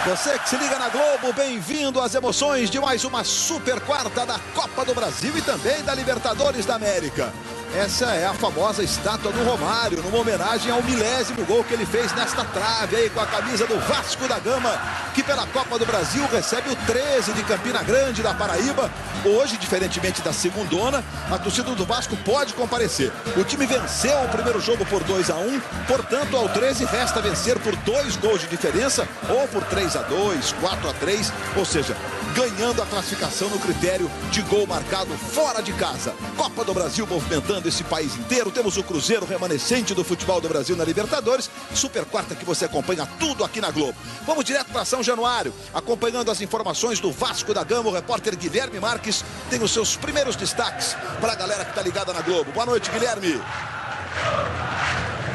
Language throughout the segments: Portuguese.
Você que se liga na Globo, bem-vindo às emoções de mais uma super quarta da Copa do Brasil e também da Libertadores da América. Essa é a famosa estátua do Romário, numa homenagem ao 10º gol que ele fez nesta trave aí com a camisa do Vasco da Gama, que pela Copa do Brasil recebe o 13 de Campina Grande, da Paraíba. Hoje, diferentemente da segundona, a torcida do Vasco pode comparecer. O time venceu o primeiro jogo por 2-1, portanto, ao 13 resta vencer por 2 gols de diferença ou por 3-2, 4-3, ou seja, ganhando a classificação no critério de gol marcado fora de casa. Copa do Brasil movimentando esse país inteiro. Temos o Cruzeiro remanescente do futebol do Brasil na Libertadores. Super quarta que você acompanha tudo aqui na Globo. Vamos direto para São Januário, acompanhando as informações do Vasco da Gama. O repórter Guilherme Marques tem os seus primeiros destaques para a galera que está ligada na Globo. Boa noite, Guilherme.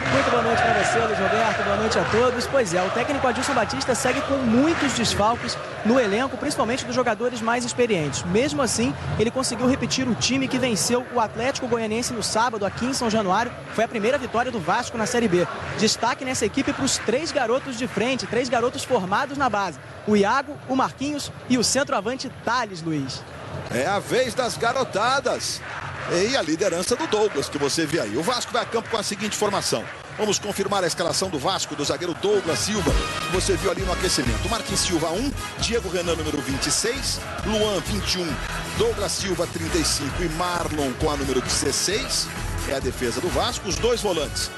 Muito boa noite para você, Luiz Roberto. Boa noite a todos. Pois é, o técnico Adilson Batista segue com muitos desfalques no elenco, principalmente dos jogadores mais experientes. Mesmo assim, ele conseguiu repetir o time que venceu o Atlético Goianiense no sábado aqui em São Januário. Foi a primeira vitória do Vasco na Série B. Destaque nessa equipe para os 3 garotos de frente, 3 garotos formados na base. O Iago, o Marquinhos e o centroavante Thales, Luiz. É a vez das garotadas. E a liderança do Douglas, que você vê aí. O Vasco vai a campo com a seguinte formação. Vamos confirmar a escalação do Vasco, do zagueiro Douglas Silva, que você viu ali no aquecimento. Marquinhos Silva 1, Diego Renan número 26, Luan 21, Douglas Silva 35 e Marlon com a número 16. É a defesa do Vasco. Os 2 volantes.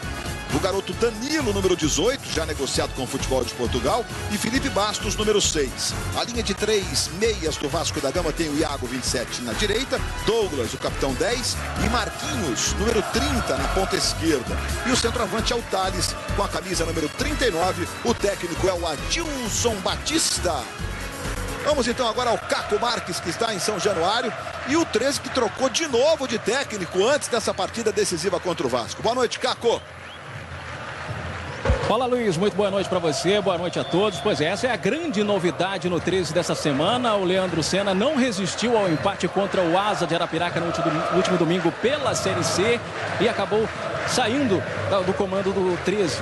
O garoto Danilo, número 18, já negociado com o Futebol de Portugal, e Felipe Bastos, número 6. A linha de 3 meias do Vasco da Gama tem o Iago, 27, na direita, Douglas, o capitão 10, e Marquinhos, número 30, na ponta esquerda. E o centroavante é o Thales, com a camisa número 39. O técnico é o Adilson Batista. Vamos então agora ao Caco Marques, que está em São Januário, e o 13 que trocou de novo de técnico antes dessa partida decisiva contra o Vasco. Boa noite, Caco. Fala, Luiz, muito boa noite para você, boa noite a todos. Pois é, essa é a grande novidade no 13 dessa semana. O Leandro Senna não resistiu ao empate contra o Asa de Arapiraca no último domingo pela Série C e acabou saindo do comando do 13.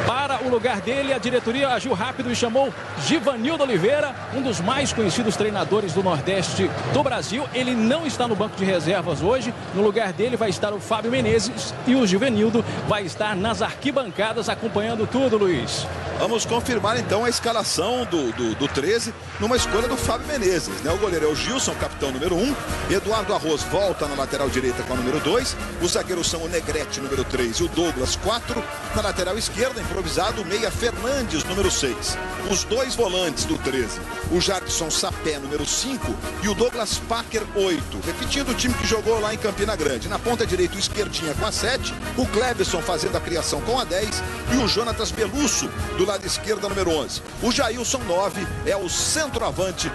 Para o lugar dele, a diretoria agiu rápido e chamou Givanildo Oliveira, um dos mais conhecidos treinadores do Nordeste do Brasil. Ele não está no banco de reservas hoje. No lugar dele vai estar o Fábio Menezes e o Givanildo vai estar nas arquibancadas acompanhando tudo, Luiz. Vamos confirmar então a escalação do 13 numa escolha do Fábio Menezes, né? O goleiro é o Gilson, capitão número 1. Eduardo Arroz volta na lateral direita com a número 2. Os zagueiros são o Negrete, número 3, e o Douglas, 4. Na lateral esquerda, improvisado, o meia Fernandes, número 6. Os 2 volantes do 13, o Jadson Sapé, número 5, e o Douglas Packer, 8. Repetindo o time que jogou lá em Campina Grande. Na ponta direita, o Esquerdinha com a 7, o Cleverson fazendo a criação com a 10 e o Jonatas Belusso do lado esquerdo, número 11. O Jailson, 9, é o centroavante,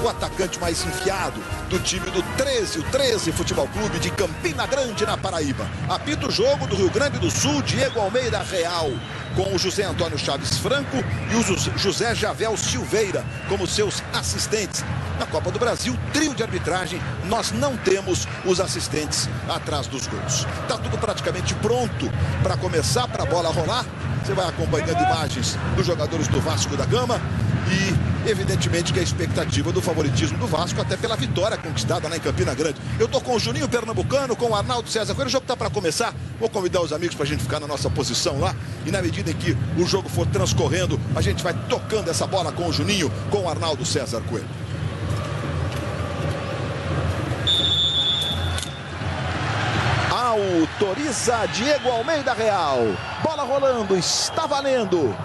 o atacante mais enfiado do time do 13, o 13 Futebol Clube de Campina Grande, na Paraíba. Apita o jogo do Rio Grande do Sul, Diego Almeida Real, com o José Antônio Chaves Franco e o José Javel Silveira como seus assistentes. Na Copa do Brasil, trio de arbitragem, nós não temos os assistentes atrás dos gols. Está tudo praticamente pronto para começar, para a bola rolar. Você vai acompanhando imagens dos jogadores do Vasco da Gama e, evidentemente, que a expectativa do favoritismo do Vasco, até pela vitória conquistada lá em Campina Grande. Eu tô com o Juninho Pernambucano, com o Arnaldo César Coelho. O jogo tá para começar. Vou convidar os amigos para a gente ficar na nossa posição lá. E na medida em que o jogo for transcorrendo, a gente vai tocando essa bola com o Juninho, com o Arnaldo César Coelho. Autoriza Diego Almeida Real. Bola rolando, está valendo.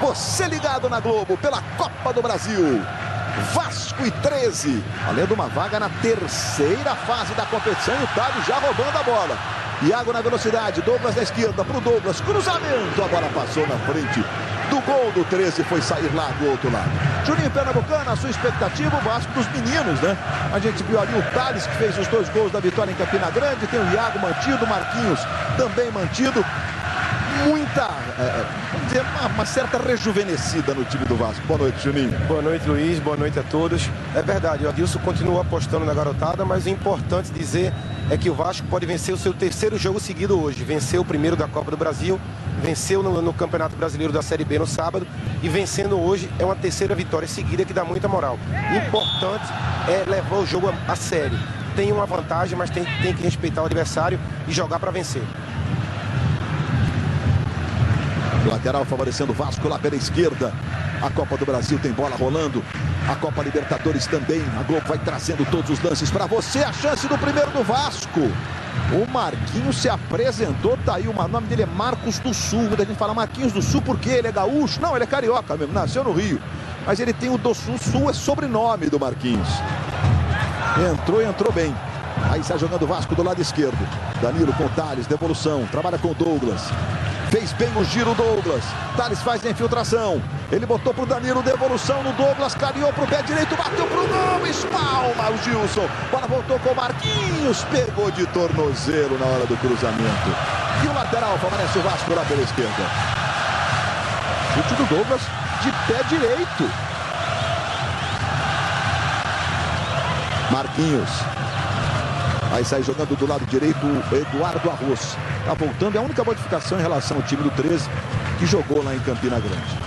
Você ligado na Globo pela Copa do Brasil. Vasco e 13, valendo uma vaga na terceira fase da competição. E o Távio já roubando a bola. Iago na velocidade, Douglas na esquerda para o Douglas. Cruzamento, a bola passou na frente do gol do 13, foi sair lá do outro lado. Juninho Pernambucano, a sua expectativa, o Vasco dos meninos, né? A gente viu ali o Thales, que fez os 2 gols da vitória em Campina Grande. Tem o Iago mantido, o Marquinhos também mantido. muita, vamos dizer, uma certa rejuvenescida no time do Vasco. Boa noite, Juninho. Boa noite, Luiz. Boa noite a todos. É verdade, o Adilson continua apostando na garotada, mas o importante dizer é que o Vasco pode vencer o seu terceiro jogo seguido hoje. Venceu o primeiro da Copa do Brasil, venceu no Campeonato Brasileiro da Série B no sábado e vencendo hoje é uma terceira vitória seguida que dá muita moral. Importante é levar o jogo a sério. Tem uma vantagem, mas tem que respeitar o adversário e jogar para vencer. Lateral favorecendo o Vasco lá pela esquerda. A Copa do Brasil tem bola rolando. A Copa Libertadores também. A Globo vai trazendo todos os lances para você. A chance do primeiro do Vasco. O Marquinhos se apresentou. Tá aí, o nome dele é Marcos do Sul. Muita gente fala Marquinhos do Sul porque ele é gaúcho. Não, ele é carioca mesmo. Nasceu no Rio. Mas ele tem o do Sul. Sul é sobrenome do Marquinhos. Entrou bem. Aí sai jogando o Vasco do lado esquerdo. Danilo com o Thales, devolução. Trabalha com o Douglas. Fez bem o giro Douglas. Thales faz a infiltração. Ele botou pro Danilo, devolução no Douglas. Carinhou pro pé direito, bateu pro gol. Espalma o Gilson. Bola voltou com o Marquinhos. Pegou de tornozelo na hora do cruzamento. E o lateral favorece o Vasco lá pela esquerda. Chute do Douglas de pé direito. Marquinhos. Aí sai jogando do lado direito o Eduardo Arroz. Tá voltando, é a única modificação em relação ao time do 13 que jogou lá em Campina Grande.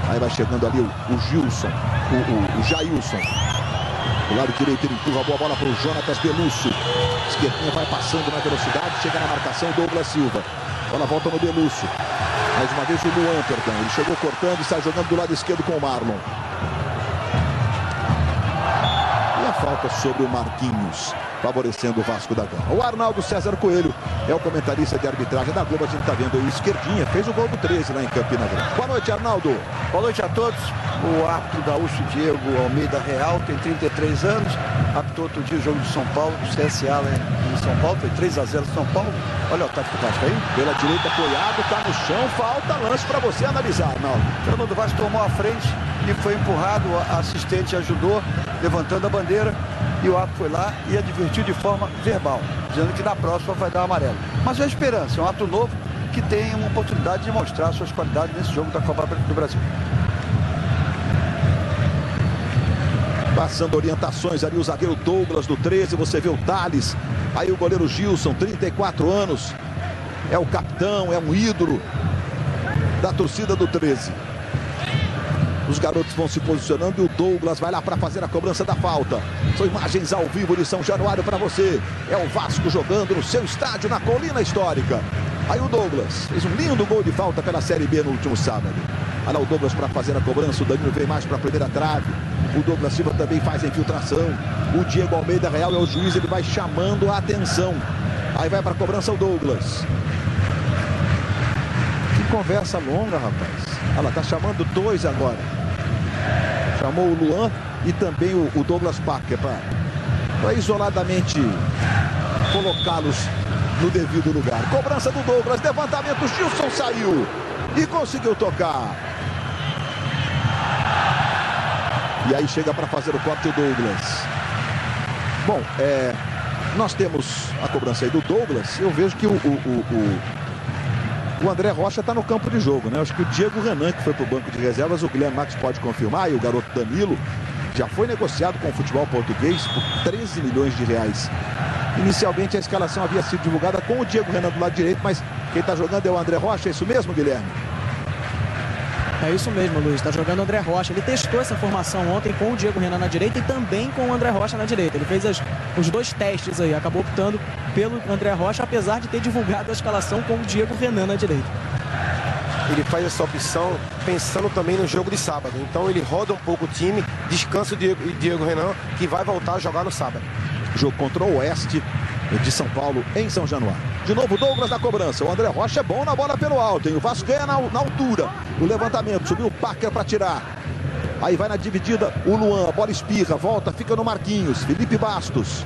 Aí vai chegando ali o Gilson, o Jailson. Do lado direito ele empurra a boa bola para o Jonatas Belusso. Esquerdinha vai passando na velocidade, chega na marcação Douglas Silva. Bola volta no Belusso. Mais uma vez o Luan, perdão. Ele chegou cortando e sai jogando do lado esquerdo com o Marlon. Falta sobre o Marquinhos, favorecendo o Vasco da Gama. O Arnaldo César Coelho é o comentarista de arbitragem da Globo. A gente está vendo aí o esquerdinha, fez o gol do 13 lá em Campina Grande. Boa noite, Arnaldo. Boa noite a todos. O árbitro gaúcho Diego Almeida Real tem 33 anos, apitou outro dia o jogo de São Paulo, do CSA lá em São Paulo, foi 3-0 São Paulo. Olha o tático do Vasco aí. Pela direita apoiado, está no chão, falta lance para você analisar, Arnaldo. O jogador do Vasco tomou a frente e foi empurrado, a assistente ajudou, levantando a bandeira, e o árbitro foi lá e advertiu de forma verbal, dizendo que na próxima vai dar amarelo. Mas é a esperança, é um ato novo que tem uma oportunidade de mostrar suas qualidades nesse jogo da Copa do Brasil. Passando orientações ali o zagueiro Douglas do 13, você vê o Thales, aí o goleiro Gilson, 34 anos, é o capitão, é um ídolo da torcida do 13. Os garotos vão se posicionando e o Douglas vai lá para fazer a cobrança da falta. São imagens ao vivo de São Januário para você. É o Vasco jogando no seu estádio, na Colina Histórica. Aí o Douglas fez um lindo gol de falta pela Série B no último sábado. Olha lá o Douglas para fazer a cobrança. O Danilo vem mais para a primeira trave. O Douglas Silva também faz a infiltração. O Diego Almeida Real é o juiz, ele vai chamando a atenção. Aí vai para a cobrança o Douglas. Que conversa longa, rapaz. Olha lá, tá chamando dois agora. Chamou o Luan e também o Douglas Parker para isoladamente colocá-los no devido lugar. Cobrança do Douglas, levantamento, Gilson saiu e conseguiu tocar. E aí chega para fazer o corte o Douglas. Bom, nós temos a cobrança aí do Douglas. Eu vejo que o André Rocha está no campo de jogo, né? Acho que o Diego Renan, que foi para o banco de reservas, o Guilherme Max pode confirmar, e o garoto Danilo já foi negociado com o futebol português por 13 milhões de reais. Inicialmente a escalação havia sido divulgada com o Diego Renan do lado direito, mas quem está jogando é o André Rocha, é isso mesmo, Guilherme? É isso mesmo, Luiz. Está jogando o André Rocha. Ele testou essa formação ontem com o Diego Renan na direita e também com o André Rocha na direita. Ele fez os dois testes aí. Acabou optando pelo André Rocha, apesar de ter divulgado a escalação com o Diego Renan na direita. Ele faz essa opção pensando também no jogo de sábado. Então ele roda um pouco o time, descansa o Diego Renan, que vai voltar a jogar no sábado. Jogo contra o Oeste de São Paulo, em São Januário. De novo, Douglas na cobrança. O André Rocha é bom na bola pelo alto, hein? O Vasco ganha na altura. O levantamento, subiu o Parker para tirar. Aí vai na dividida o Luan, a bola espirra, volta, fica no Marquinhos. Felipe Bastos.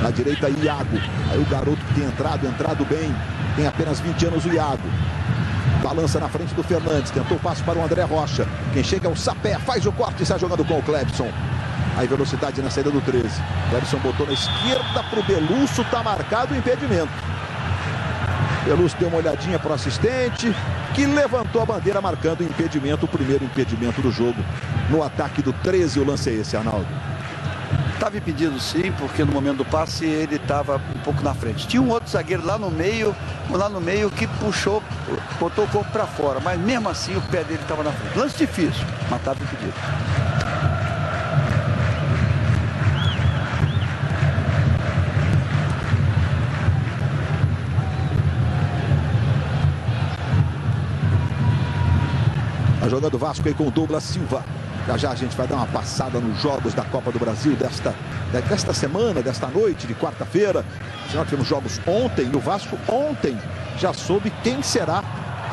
Na direita, Iago. Aí o garoto que tem entrado bem. Tem apenas 20 anos o Iago. Balança na frente do Fernandes. Tentou o passo para o André Rocha. Quem chega é o Sapé, faz o corte e está jogando com o Clebson. Aí velocidade na saída do 13. Clebson botou na esquerda para o Belusso, está marcado o impedimento. Belusso deu uma olhadinha para o assistente, que levantou a bandeira marcando o impedimento, o primeiro impedimento do jogo. No ataque do 13, o lance é esse, Arnaldo. Estava impedido sim, porque no momento do passe ele estava um pouco na frente. Tinha um outro zagueiro lá no meio que puxou, botou o corpo para fora, mas mesmo assim o pé dele estava na frente. Lance difícil, mas estava impedido. A jogada do Vasco aí com o Douglas Silva. Já a gente vai dar uma passada nos jogos da Copa do Brasil desta semana, desta noite de quarta-feira. Nós tivemos jogos ontem e o Vasco ontem já soube quem será.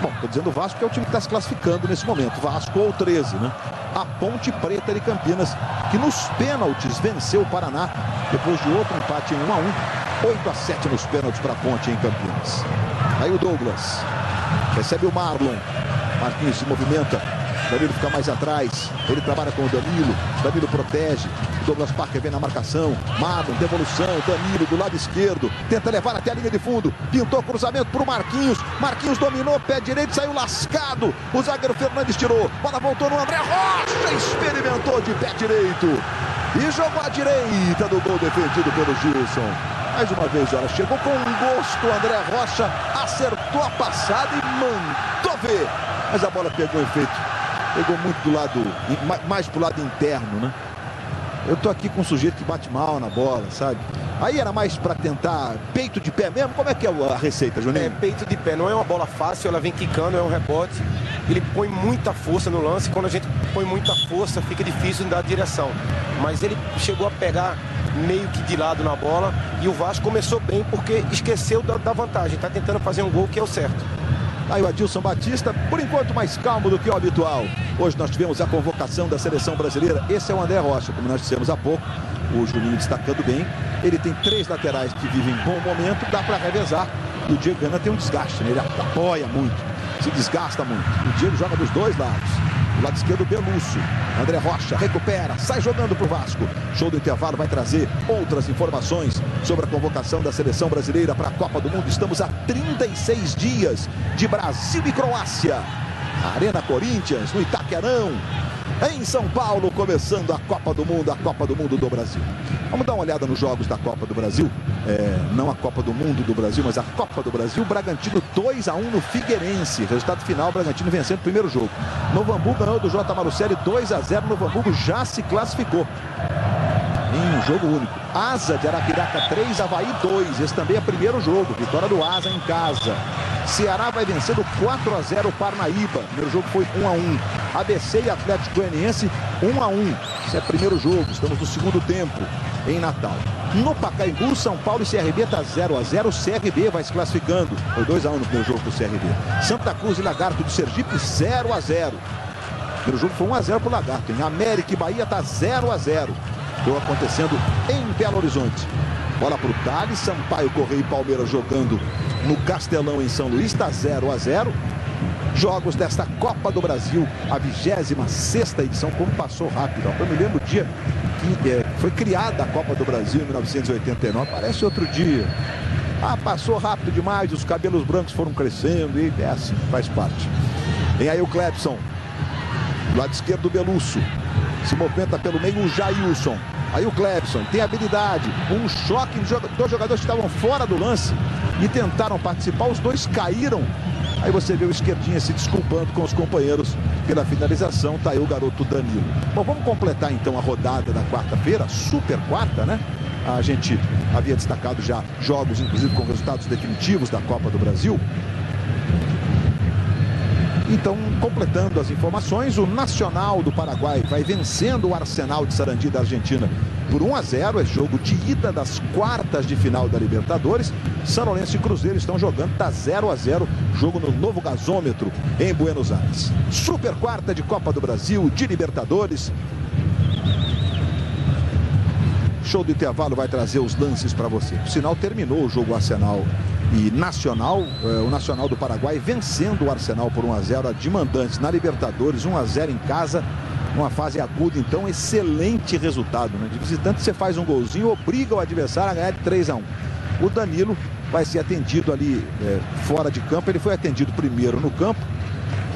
Bom, estou dizendo o Vasco que é o time que está se classificando nesse momento. Vasco ou 13, né? A Ponte Preta de Campinas, que nos pênaltis venceu o Paraná depois de outro empate em 1-1. 8-7 nos pênaltis para a Ponte em Campinas. Aí o Douglas recebe o Marlon. Marquinhos se movimenta. Danilo fica mais atrás. Ele trabalha com o Danilo. Danilo protege. O Douglas Parker vem na marcação. Marlon, devolução. Danilo do lado esquerdo. Tenta levar até a linha de fundo. Pintou cruzamento para o Marquinhos. Marquinhos dominou. Pé direito. Saiu lascado. O zagueiro Fernandes tirou. Bola voltou no André Rocha. Experimentou de pé direito. E jogou à direita do gol defendido pelo Gilson. Mais uma vez, olha, chegou com um gosto. O André Rocha acertou a passada e mandou ver. Mas a bola pegou efeito. Pegou muito do lado, mais pro lado interno, né? Eu tô aqui com um sujeito que bate mal na bola, sabe? Aí era mais para tentar peito de pé mesmo. Como é que é a receita, Juninho? É peito de pé, não é uma bola fácil, ela vem quicando, é um rebote. Ele põe muita força no lance, quando a gente põe muita força fica difícil de dar direção. Mas ele chegou a pegar meio que de lado na bola e o Vasco começou bem porque esqueceu da vantagem, tá tentando fazer um gol que é o certo. Aí o Adilson Batista, por enquanto mais calmo do que o habitual. Hoje nós tivemos a convocação da seleção brasileira. Esse é o André Rocha, como nós dissemos há pouco. O Juninho destacando bem. Ele tem 3 laterais que vivem bom momento, dá para revezar. E o Diego Gana tem um desgaste, né? Ele apoia muito, se desgasta muito. O Diego joga dos dois lados. Do lado esquerdo, Belusso. André Rocha recupera, sai jogando pro Vasco. Show do intervalo vai trazer outras informações sobre a convocação da seleção brasileira para a Copa do Mundo. Estamos a 36 dias de Brasil e Croácia. Arena Corinthians, no Itaquerão. Em São Paulo, começando a Copa do Mundo do Brasil. Vamos dar uma olhada nos jogos da Copa do Brasil. Não a Copa do Mundo do Brasil, mas a Copa do Brasil. Bragantino 2-1 no Figueirense. Resultado final, Bragantino vencendo o primeiro jogo. Novo Hamburgo ganhou do J. Marucelli 2-0. Novo Hamburgo já se classificou em um jogo único. Asa de Arapiraca 3, Avaí 2. Esse também é primeiro jogo. Vitória do Asa em casa. Ceará vai vencendo 4-0 o Parnaíba. O primeiro jogo foi 1-1. ABC e Atlético Goianiense 1-1. Esse é primeiro jogo. Estamos no segundo tempo em Natal. No Pacaembu, São Paulo e CRB está 0-0. O CRB vai se classificando. Foi 2-1 no primeiro jogo do CRB. Santa Cruz e Lagarto de Sergipe 0-0. O primeiro jogo foi 1-0 para o Lagarto. Em América e Bahia está 0-0. Estou acontecendo em Belo Horizonte. Bola para o Thales, Sampaio, Correia e Palmeiras jogando no Castelão em São Luís, está 0-0. Jogos desta Copa do Brasil, a 26ª edição, como passou rápido. Eu me lembro do dia que foi criada a Copa do Brasil em 1989, parece outro dia. Passou rápido demais, os cabelos brancos foram crescendo e é assim, faz parte. Vem aí o Clebson, do lado esquerdo do Belusso, se movimenta pelo meio o Jailson. Aí o Clebson tem habilidade, um choque, dois jogadores que estavam fora do lance e tentaram participar, os dois caíram. Aí você vê o esquerdinha se desculpando com os companheiros pela finalização, tá aí o garoto Danilo. Bom, vamos completar então a rodada da quarta-feira, super quarta, né? A gente havia destacado já jogos, inclusive com resultados definitivos da Copa do Brasil. Então, completando as informações, o Nacional do Paraguai vai vencendo o Arsenal de Sarandi da Argentina por 1-0. É jogo de ida das quartas de final da Libertadores. São Lourenço e Cruzeiro estão jogando, tá 0-0, jogo no novo gasômetro em Buenos Aires. Super quarta de Copa do Brasil, de Libertadores. Show do intervalo vai trazer os lances para você. O sinal terminou o jogo Arsenal e Nacional, o Nacional do Paraguai vencendo o Arsenal por 1-0, de mandantes na Libertadores, 1-0 em casa, uma fase aguda, então excelente resultado, né? De visitante você faz um golzinho, obriga o adversário a ganhar de 3-1. O Danilo vai ser atendido ali fora de campo. Ele foi atendido primeiro no campo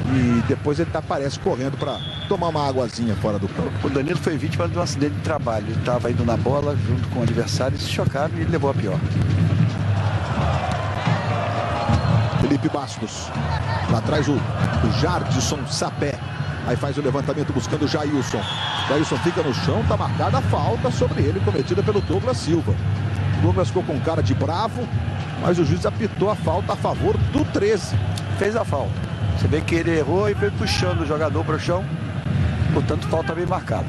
e depois ele aparece correndo para tomar uma águazinha fora do campo. O Danilo foi vítima de um acidente de trabalho. Ele estava indo na bola junto com o adversário, se chocaram e ele levou a pior. Felipe Bastos. Lá atrás o Jardson Sapé. Aí faz o levantamento buscando o Jailson. Jailson fica no chão, tá marcada a falta sobre ele, cometida pelo Douglas Silva. Douglas ficou com cara de bravo, mas o juiz apitou a falta a favor do 13. Fez a falta. Você vê que ele errou e veio puxando o jogador para o chão. Portanto, falta bem marcada.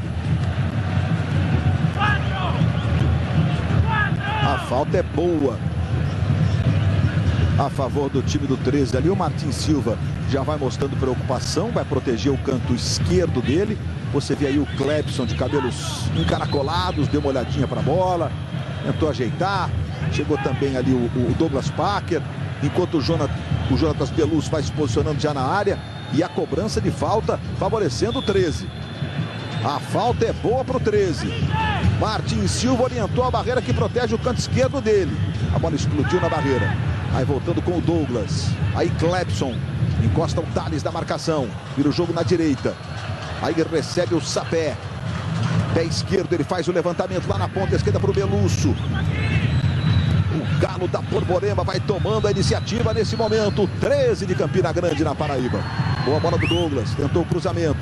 A falta é boa a favor do time do 13 ali. O Martin Silva já vai mostrando preocupação, vai proteger o canto esquerdo dele. Você vê aí o Clebson de cabelos encaracolados, deu uma olhadinha para a bola, tentou ajeitar. Chegou também ali o Douglas Parker, enquanto o Jonatas Belus vai se posicionando já na área. E a cobrança de falta favorecendo o 13. A falta é boa para o 13. Martin Silva orientou a barreira que protege o canto esquerdo dele. A bola explodiu na barreira. Aí voltando com o Douglas. Aí Clebson encosta o Thales da marcação. Vira o jogo na direita. Aí recebe o Sapé. Pé esquerdo, ele faz o levantamento lá na ponta esquerda para o Belusso. O Galo da Borborema vai tomando a iniciativa nesse momento. 13 de Campina Grande na Paraíba. Boa bola do Douglas. Tentou o cruzamento.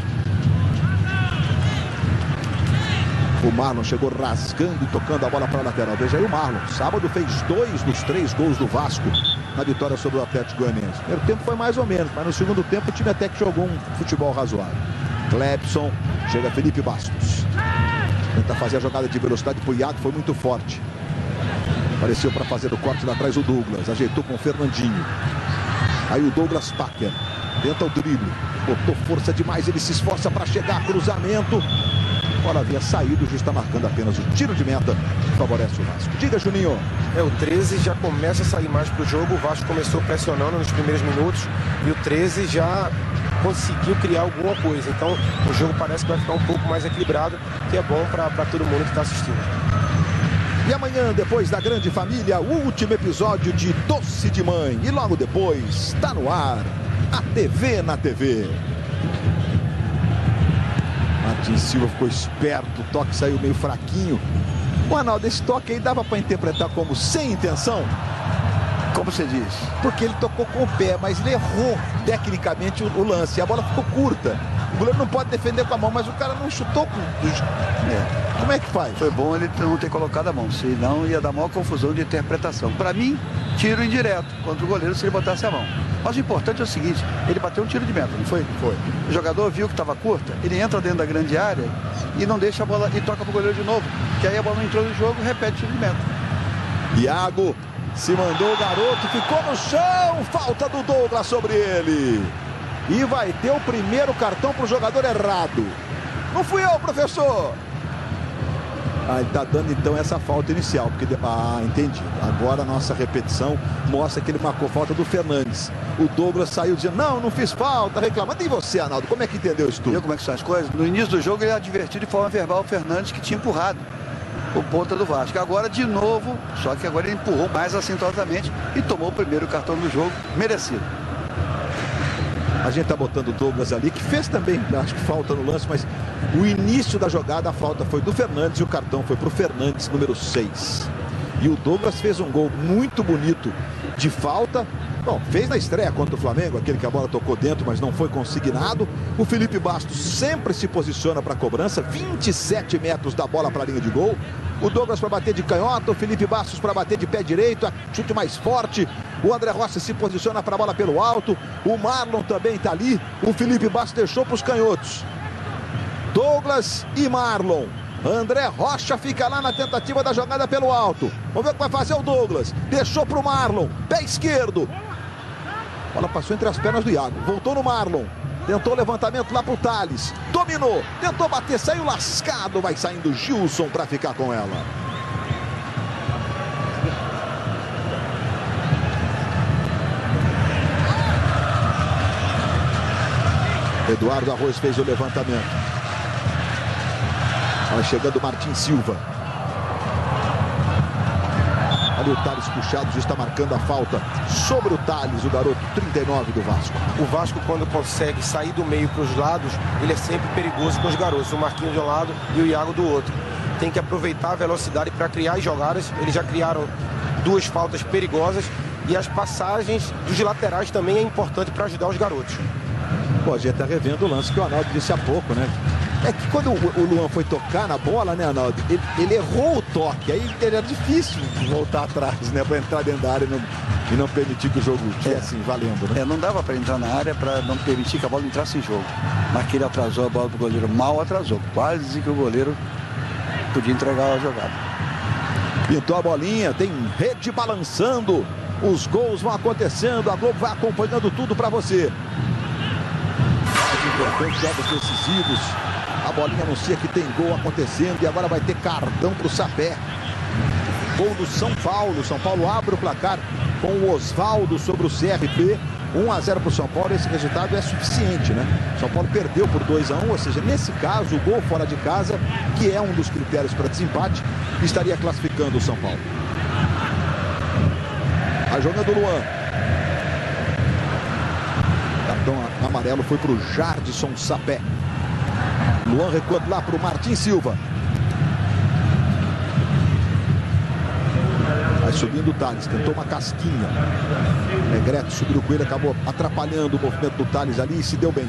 O Marlon chegou rasgando e tocando a bola para a lateral. Veja aí o Marlon. Sábado fez 2 dos 3 gols do Vasco na vitória sobre o Atlético Goianiense. Primeiro tempo foi mais ou menos, mas no segundo tempo o time até que jogou um futebol razoável. Clebson, chega Felipe Bastos. Tenta fazer a jogada de velocidade para o Iago, foi muito forte. Apareceu para fazer o corte lá atrás o Douglas. Ajeitou com o Fernandinho. Aí o Douglas Parker. Tenta o drible. Botou força demais, ele se esforça para chegar. Cruzamento. Bola havia saído, o juiz está marcando apenas o tiro de meta que favorece o Vasco. Diga, Juninho. O 13 já começa a sair mais para o jogo. O Vasco começou pressionando nos primeiros minutos e o 13 já conseguiu criar alguma coisa. Então o jogo parece que vai ficar um pouco mais equilibrado, que é bom para todo mundo que está assistindo. E amanhã, depois da Grande Família, o último episódio de Doce de Mãe. E logo depois, está no ar, a TV na TV. Martin Silva ficou esperto, o toque saiu meio fraquinho. O Arnaldo, esse toque aí dava para interpretar como sem intenção? Como você diz? Porque ele tocou com o pé, mas ele errou tecnicamente o lance. A bola ficou curta. O goleiro não pode defender com a mão, mas o cara não chutou com... Como é que faz? Foi bom ele não ter colocado a mão, senão ia dar maior confusão de interpretação. Para mim, tiro indireto contra o goleiro se ele botasse a mão. Mas o importante é o seguinte, ele bateu um tiro de meta, não foi? Foi. O jogador viu que estava curta, ele entra dentro da grande área e não deixa a bola e toca pro goleiro de novo. Que aí a bola não entrou no jogo, repete o tiro de meta. Iago se mandou o garoto, ficou no chão, falta do Douglas sobre ele. E vai ter o primeiro cartão para o jogador errado. Não fui eu, professor. Ele está dando então essa falta inicial, porque... entendi. Agora a nossa repetição mostra que ele marcou falta do Fernandes. O Douglas saiu dizendo, não fiz falta, reclamando. E você, Arnaldo, como é que entendeu isso tudo? Viu como é que são as coisas? No início do jogo ele advertiu de forma verbal o Fernandes que tinha empurrado o ponta do Vasco. Agora de novo, só que agora ele empurrou mais acentuadamente e tomou o primeiro cartão do jogo, merecido. A gente tá botando o Douglas ali, que fez também, acho que falta no lance, mas o início da jogada, a falta foi do Fernandes e o cartão foi pro Fernandes, número 6. E o Douglas fez um gol muito bonito de falta. Bom, fez na estreia contra o Flamengo, aquele que a bola tocou dentro, mas não foi consignado. O Felipe Bastos sempre se posiciona para a cobrança, 27 metros da bola para a linha de gol. O Douglas para bater de canhota, o Felipe Bastos para bater de pé direito, chute mais forte. O André Rossi se posiciona para a bola pelo alto. O Marlon também está ali. O Felipe Bastos deixou para os canhotos. Douglas e Marlon. André Rocha fica lá na tentativa da jogada pelo alto. Vamos ver o que vai fazer o Douglas. Deixou para o Marlon. Pé esquerdo. A bola passou entre as pernas do Iago. Voltou no Marlon. Tentou o levantamento lá para o Thales. Dominou. Tentou bater. Saiu lascado. Vai saindo Gilson para ficar com ela. Eduardo Arroz fez o levantamento. Vai chegando Martin Silva. Ali o Thales puxado, já está marcando a falta sobre o Thales, o garoto 39 do Vasco. O Vasco, quando consegue sair do meio para os lados, ele é sempre perigoso com os garotos. O Marquinhos de um lado e o Iago do outro. Tem que aproveitar a velocidade para criar as jogadas. Eles já criaram 2 faltas perigosas. E as passagens dos laterais também é importante para ajudar os garotos. Pô, a gente está revendo o lance que o Arnaldo disse há pouco, né? É que quando o Luan foi tocar na bola, né, Arnaldo? Ele errou o toque. Aí era difícil voltar atrás, né? Para entrar dentro da área e não permitir que o jogo estivesse valendo, né? Não dava para entrar na área para não permitir que a bola entrasse em jogo. Mas que ele atrasou a bola do goleiro. Mal atrasou. Quase que o goleiro podia entregar a jogada. Pintou a bolinha, tem rede balançando. Os gols vão acontecendo. A Globo vai acompanhando tudo para você. Importantes jogos decisivos. A bolinha anuncia que tem gol acontecendo e agora vai ter cartão para o Sapé. Gol do São Paulo. São Paulo abre o placar com o Osvaldo sobre o CRB. 1-0 para o São Paulo. Esse resultado é suficiente, né? São Paulo perdeu por 2-1, ou seja, nesse caso, o gol fora de casa, que é um dos critérios para desempate, estaria classificando o São Paulo. A jogada do Luan. Cartão amarelo foi para o Jardson Sapé. Luan recua lá para o Martin Silva. Vai subindo o Thales, tentou uma casquinha. Negrete subiu com ele, acabou atrapalhando o movimento do Thales ali e se deu bem.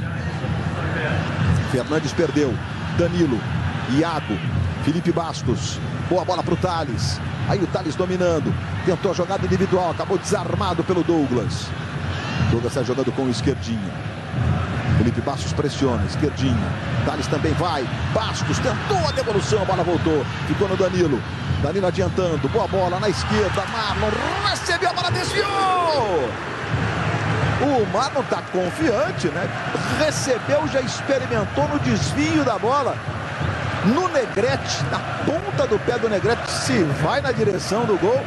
Fernandes perdeu. Danilo, Iago, Felipe Bastos. Boa bola para o Thales. Aí o Thales dominando. Tentou a jogada individual, acabou desarmado pelo Douglas. Douglas está jogando com o esquerdinho. Felipe Bastos pressiona, esquerdinho. Thales também vai. Bastos tentou a devolução, a bola voltou. Ficou no Danilo. Danilo adiantando, boa bola na esquerda. Marlon recebeu a bola, desviou. O Marlon está confiante, né? Recebeu, já experimentou no desvio da bola. No Negrete, na ponta do pé do Negrete, se vai na direção do gol.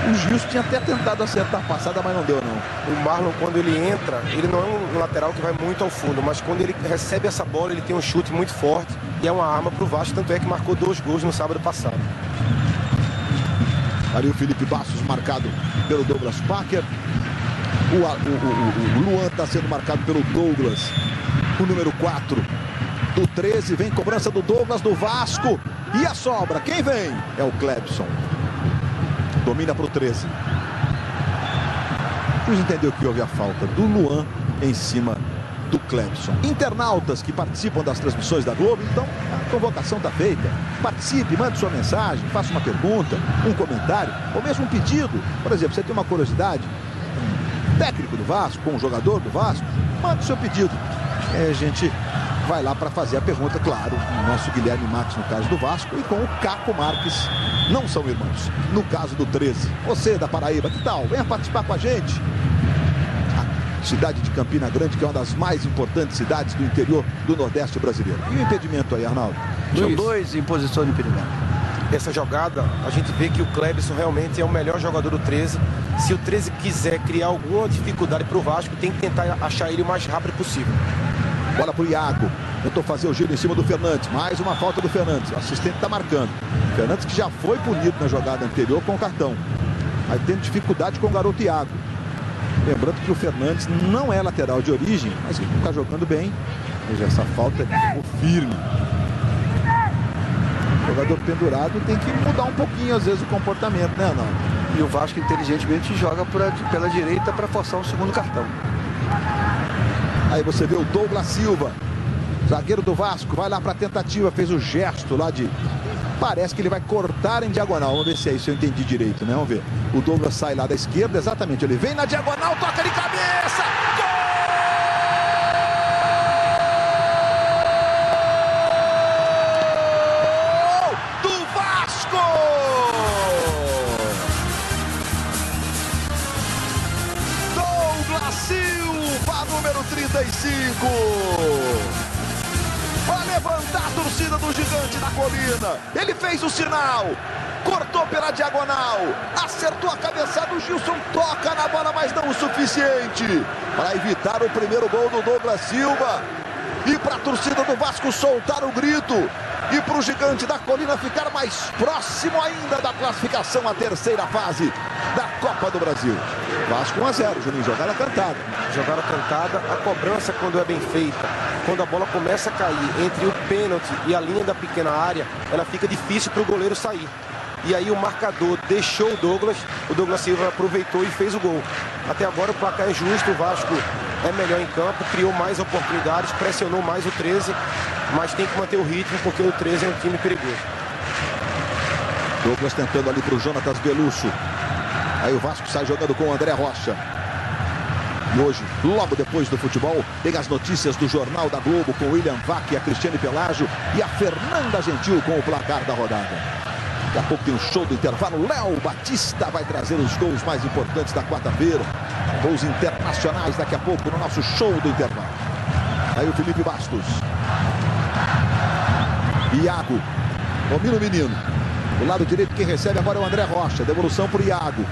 O Gilson tinha até tentado acertar a passada, mas não deu, não. O Marlon, quando ele entra, ele não é um lateral que vai muito ao fundo, mas quando ele recebe essa bola, ele tem um chute muito forte e é uma arma para o Vasco, tanto é que marcou 2 gols no sábado passado. Ali o Felipe Bastos marcado pelo Douglas Packer. O Luan está sendo marcado pelo Douglas, o número 4 do 13. Vem cobrança do Douglas do Vasco. E a sobra, quem vem? É o Clebson. Domina para o 13. O juiz entendeu que houve a falta do Luan em cima do Clebson. Internautas que participam das transmissões da Globo, então a convocação está feita. Participe, mande sua mensagem, faça uma pergunta, um comentário, ou mesmo um pedido. Por exemplo, você tem uma curiosidade, um técnico do Vasco, um jogador do Vasco, mande seu pedido. A gente vai lá para fazer a pergunta, claro, o nosso Guilherme Max no caso do Vasco e com o Caco Marques, não são irmãos, no caso do 13. Você da Paraíba, que tal? Venha participar com a gente. A cidade de Campina Grande, que é uma das mais importantes cidades do interior do Nordeste brasileiro. E o impedimento aí, Arnaldo? São 2 em posição de impedimento. Essa jogada, a gente vê que o Clebson realmente é o melhor jogador do 13. Se o 13 quiser criar alguma dificuldade para o Vasco, tem que tentar achar ele o mais rápido possível. Bola para o Iago. Tentou fazer o giro em cima do Fernandes. Mais uma falta do Fernandes. O assistente está marcando. Fernandes que já foi punido na jogada anterior com o cartão. Aí tem dificuldade com o garoto Iago. Lembrando que o Fernandes não é lateral de origem, mas ele está jogando bem. Veja, essa falta é firme. O jogador pendurado tem que mudar um pouquinho, às vezes, o comportamento, né, Arnaldo? E o Vasco inteligentemente joga pela direita para forçar o segundo cartão. Aí você vê o Douglas Silva, zagueiro do Vasco, vai lá para a tentativa, fez o gesto lá de... Parece que ele vai cortar em diagonal. Vamos ver se é isso, eu entendi direito, né? Vamos ver. O Douglas sai lá da esquerda, exatamente. Ele vem na diagonal, toca de cabeça! Gol do Vasco! Douglas Silva, número 35. Vai levantar a torcida do Gigante da Colina. Ele fez o sinal. Cortou pela diagonal. Acertou a cabeçada. O Gilson toca na bola, mas não o suficiente para evitar o primeiro gol do Douglas Silva. E para a torcida do Vasco soltar o grito. e para o Gigante da Colina ficar mais próximo ainda da classificação à terceira fase da Copa do Brasil. Vasco 1 a 0, Juninho, jogada cantada. Jogada cantada, a cobrança quando é bem feita, quando a bola começa a cair entre o pênalti e a linha da pequena área, ela fica difícil para o goleiro sair. E aí o marcador deixou o Douglas Silva aproveitou e fez o gol. Até agora o placar é justo, o Vasco é melhor em campo, criou mais oportunidades, pressionou mais o 13, mas tem que manter o ritmo porque o 13 é um time perigoso. Douglas tentando ali para o Jonatas Belusso. Aí o Vasco sai jogando com o André Rocha. E hoje, logo depois do futebol, tem as notícias do Jornal da Globo com o William Vac, a Cristiane Pelágio e a Fernanda Gentil com o placar da rodada. Daqui a pouco tem um show do intervalo. Léo Batista vai trazer os gols mais importantes da quarta-feira. Gols internacionais daqui a pouco no nosso show do intervalo. Aí o Felipe Bastos. Iago. Domina o menino. Do lado direito quem recebe agora é o André Rocha. Devolução para o Iago.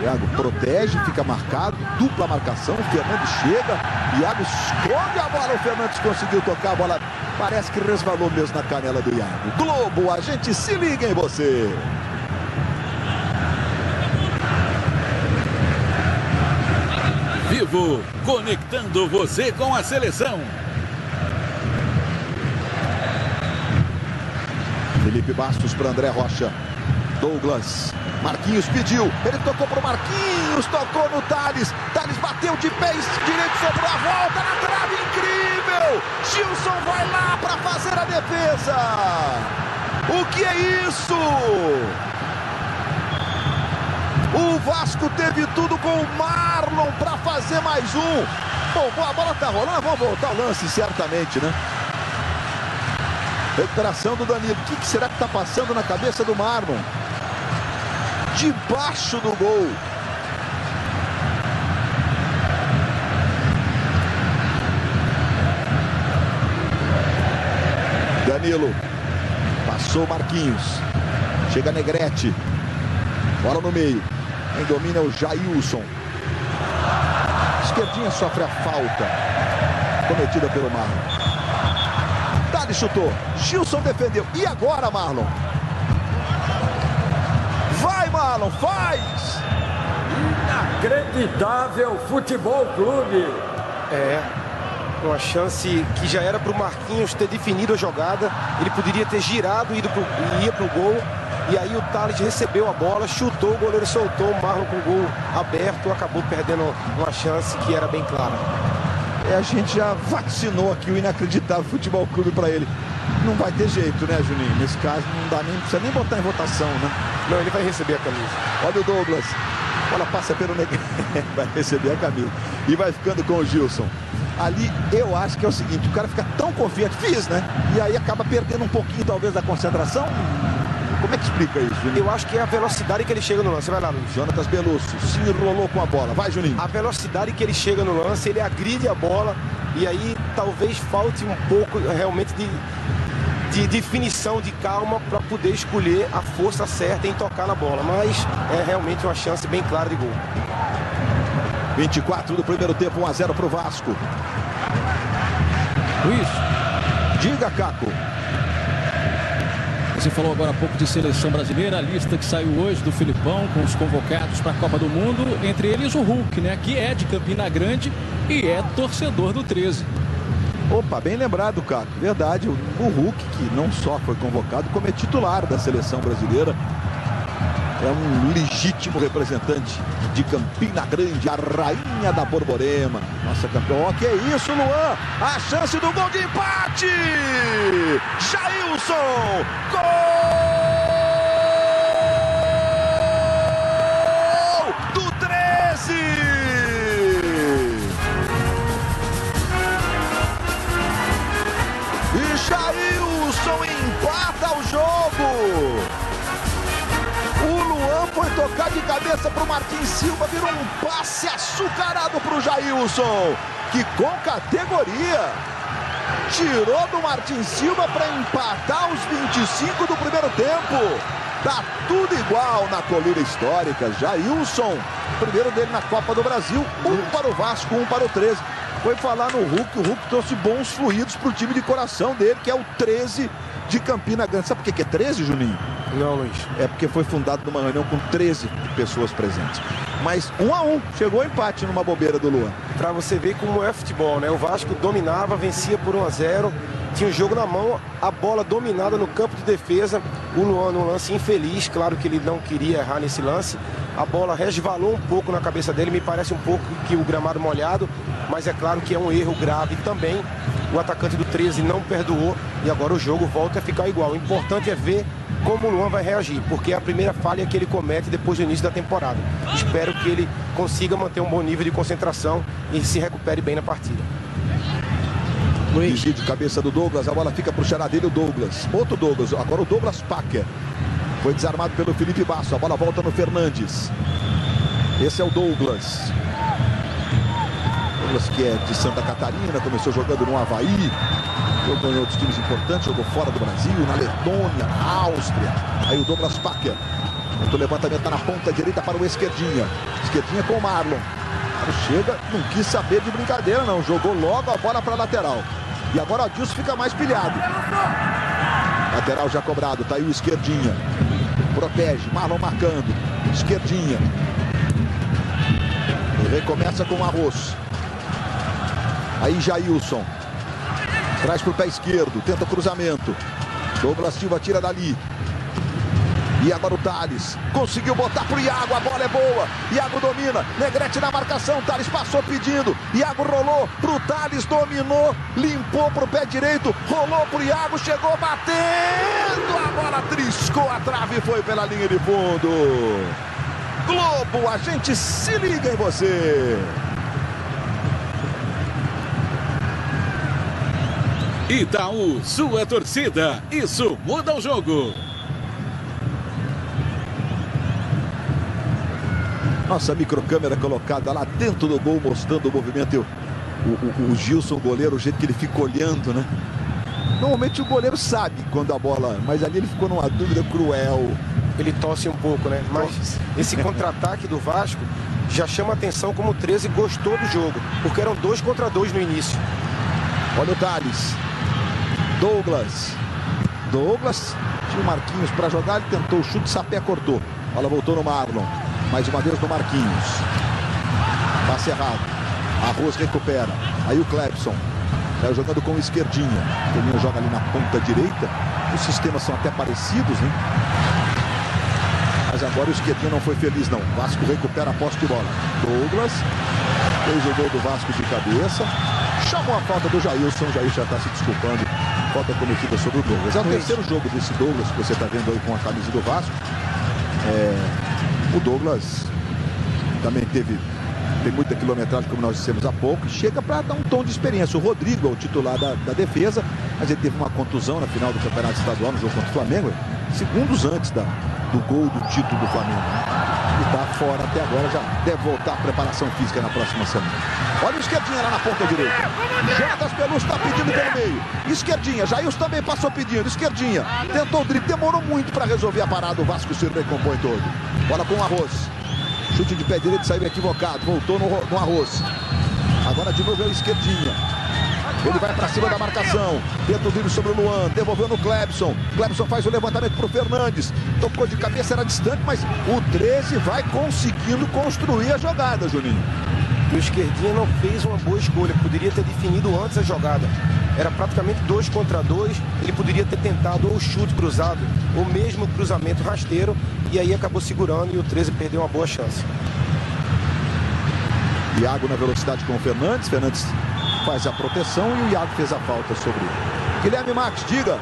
Iago protege, fica marcado. Dupla marcação. O Fernandes chega. Iago esconde a bola. O Fernandes conseguiu tocar a bola. Parece que resvalou mesmo na canela do Iago. Globo, a gente se liga em você. Vivo, conectando você com a seleção. Felipe Bastos para André Rocha. Douglas. Marquinhos pediu. Ele tocou para o Marquinhos. Tocou no Thales. Thales bateu de pé direito, sobrou a volta na trave. Incrível! Gilson vai lá para fazer a defesa. O que é isso? O Vasco teve tudo com o Marlon para fazer mais um. Bom, a bola tá rolando. Vamos voltar ao lance, certamente, né? Recuperação do Danilo. O que será que está passando na cabeça do Marlon? Debaixo do gol. Danilo. Passou Marquinhos. Chega Negrete. Bola no meio. Quem domina é o Jailson. Esquerdinha sofre a falta cometida pelo Marlon. Dali chutou. Gilson defendeu. E agora, Marlon? Vai, Marlon, faz! Inacreditável Futebol Clube. Uma chance que já era para o Marquinhos ter definido a jogada. Ele poderia ter girado e ia para o gol. E aí o Thales recebeu a bola, chutou, o goleiro soltou, o Marlon com o gol aberto, acabou perdendo uma chance que era bem clara. A gente já vacinou aqui o inacreditável Futebol Clube para ele. Não vai ter jeito, né, Juninho? Nesse caso não dá nem, precisa nem botar em votação, né? Não, ele vai receber a camisa. Olha o Douglas. A bola passa pelo Negrete. Vai receber a camisa. E vai ficando com o Gilson. Ali eu acho que é o seguinte, o cara fica tão confiante, né? E aí acaba perdendo um pouquinho talvez da concentração. Como é que explica isso, Juninho? Eu acho que é a velocidade que ele chega no lance. Vai lá, Luiz. Jonatas Belusso se enrolou com a bola. Vai, Juninho. A velocidade que ele chega no lance, ele agride a bola. E aí talvez falte um pouco realmente de definição, de calma para poder escolher a força certa em tocar na bola. Mas é realmente uma chance bem clara de gol. 24 do primeiro tempo, 1 a 0 para o Vasco. Luiz. Diga, Caco. Você falou agora há pouco de seleção brasileira, a lista que saiu hoje do Filipão com os convocados para a Copa do Mundo, entre eles o Hulk, né, que é de Campina Grande e é torcedor do 13. Opa, bem lembrado, Caco. Verdade, o Hulk, que não só foi convocado, como é titular da seleção brasileira. É um legítimo representante de Campina Grande, a rainha da Borborema. Nossa campeã. Oh, que é isso, Luan? A chance do gol de empate! Jailson! Gol do 13! E Jailson empata o jogo! Foi tocar de cabeça para o Martins Silva, virou um passe açucarado para o Jailson, que com categoria tirou do Martins Silva para empatar os 25 do primeiro tempo. Tá tudo igual na colina histórica. Jailson, primeiro dele na Copa do Brasil, um para o Vasco, um para o 13. foi falar no Hulk. O Hulk trouxe bons fluidos para o time de coração dele, que é o 13 de Campina Grande. Sabe por que é 13, Juninho? Não, Luiz. É porque foi fundado numa reunião com 13 pessoas presentes. Mas 1-1, chegou ao empate numa bobeira do Luan. Para você ver como é futebol, né? O Vasco dominava, vencia por 1-0, tinha o jogo na mão, a bola dominada no campo de defesa. O Luan, num lance infeliz, claro que ele não queria errar nesse lance. A bola resvalou um pouco na cabeça dele, me parece um pouco que o gramado molhado, mas é claro que é um erro grave também. O atacante do 13 não perdoou e agora o jogo volta a ficar igual. O importante é ver como o Luan vai reagir, porque é a primeira falha que ele comete depois do início da temporada. Espero que ele consiga manter um bom nível de concentração e se recupere bem na partida. Desvio de cabeça do Douglas, a bola fica pro xará dele, o Douglas. Outro Douglas, agora o Douglas Packer. Foi desarmado pelo Felipe Basso, a bola volta no Fernandes. Esse é o Douglas. Douglas que é de Santa Catarina, começou jogando no Avaí. Jogou em outros times importantes, jogou fora do Brasil, na Letônia, na Áustria. Aí o Douglas Packer. O levantamento tá na ponta direita para o Esquerdinha. Esquerdinha com o Marlon. Chega, não quis saber de brincadeira não, jogou logo a bola para a lateral. E agora o Adilson fica mais pilhado. Lateral já cobrado, tá aí o Esquerdinha. Protege, Marlon marcando. Esquerdinha. Ele recomeça com o Arroz. Aí Jailson. Traz pro pé esquerdo, tenta o cruzamento. Douglas Silva tira dali. E agora o Thales. Conseguiu botar pro Iago, a bola é boa. Iago domina, Negrete na marcação, Thales passou pedindo. Iago rolou pro Thales, dominou, limpou pro pé direito, rolou pro Iago, chegou batendo. A bola triscou a trave e foi pela linha de fundo. Globo, a gente se liga em você. Itaú, sua torcida, isso muda o jogo. Nossa microcâmera colocada lá dentro do gol, mostrando o movimento. O Gilson, o goleiro, o jeito que ele fica olhando, né? Normalmente o goleiro sabe quando a bola... Mas ali ele ficou numa dúvida cruel. Ele tosse um pouco, né? Mas esse contra-ataque do Vasco já chama atenção como o 13 gostou do jogo. Porque eram 2 contra 2 no início. Olha o Thales. Douglas. Douglas tinha o Marquinhos para jogar, ele tentou o chute, Sapé cortou. A bola voltou no Marlon. Mais uma vez no Marquinhos. Passe errado. Arroz recupera. Aí o Clebson. Vai jogando com o Esquerdinha. O Esquerdinha joga ali na ponta direita. Os sistemas são até parecidos, né? Mas agora o Esquerdinha não foi feliz, não. O Vasco recupera a posse de bola. Douglas. Fez o gol do Vasco de cabeça. Chamou a falta do Jailson. O Jailson já está se desculpando. Falta cometida sobre o Douglas. É o terceiro jogo desse Douglas que você está vendo aí com a camisa do Vasco. O Douglas também tem muita quilometragem, como nós dissemos há pouco, e chega para dar um tom de experiência. O Rodrigo é o titular da defesa, mas ele teve uma contusão na final do Campeonato Estadual, no jogo contra o Flamengo, segundos antes do gol do título do Flamengo. E está fora até agora, já deve voltar à preparação física na próxima semana. Olha o Esquerdinha lá na ponta direita. Jonas Pelúcio está pedindo pelo meio. Esquerdinha, Jailson também passou pedindo. Esquerdinha, tentou o drible, demorou muito para resolver a parada. O Vasco se recompõe todo. Bola com o Arroz. Chute de pé direito, saiu equivocado. Voltou no Arroz. Agora de novo é o Esquerdinha. Ele vai para cima da marcação. Tenta o drible sobre o Luan. Devolveu no Clebson. Clebson faz o levantamento para o Fernandes. Tocou de cabeça, era distante, mas o 13 vai conseguindo construir a jogada, Juninho. E o Esquerdinha não fez uma boa escolha. Poderia ter definido antes a jogada. Era praticamente 2 contra 2. Ele poderia ter tentado ou o chute cruzado, ou mesmo o cruzamento rasteiro. E aí acabou segurando e o 13 perdeu uma boa chance. Iago na velocidade com o Fernandes. Fernandes faz a proteção e o Iago fez a falta sobre ele. Guilherme Max, diga.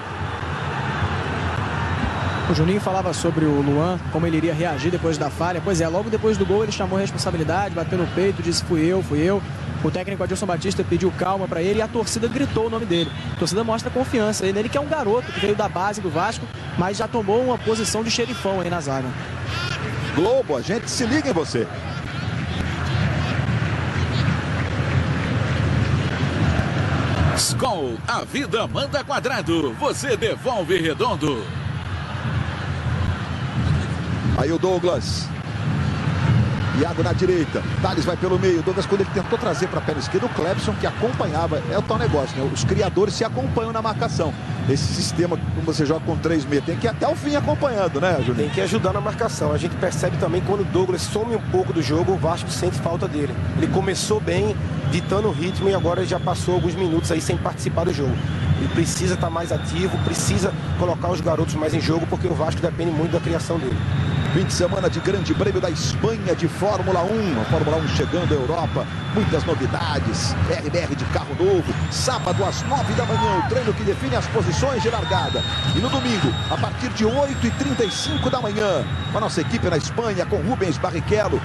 O Juninho falava sobre o Luan, como ele iria reagir depois da falha. Pois é, logo depois do gol ele chamou a responsabilidade, bateu no peito, disse fui eu. O técnico Adilson Batista pediu calma para ele e a torcida gritou o nome dele. A torcida mostra confiança nele, que é um garoto que veio da base do Vasco, mas já tomou uma posição de xerifão aí na zaga. Globo, a gente se liga em você. Skol, a vida manda quadrado, você devolve redondo. Aí o Douglas. Iago na direita, Thales vai pelo meio. Douglas, quando ele tentou trazer para a perna esquerda, o Clebson que acompanhava, é o tal negócio, né? Os criadores se acompanham na marcação. Esse sistema, como você joga com 3 meias, tem que ir até o fim acompanhando, né, Juninho? Tem que ajudar na marcação. A gente percebe também quando o Douglas some um pouco do jogo, o Vasco sente falta dele. Ele começou bem, ditando o ritmo, e agora já passou alguns minutos aí sem participar do jogo. Ele precisa estar mais ativo, precisa colocar os garotos mais em jogo, porque o Vasco depende muito da criação dele. Fim de semana de Grande Prêmio da Espanha de Fórmula 1. A Fórmula 1 chegando à Europa. Muitas novidades. RBR de carro novo. Sábado às 9 da manhã. O treino que define as posições de largada. E no domingo, a partir de 8h35 da manhã, com a nossa equipe na Espanha, com Rubens Barrichello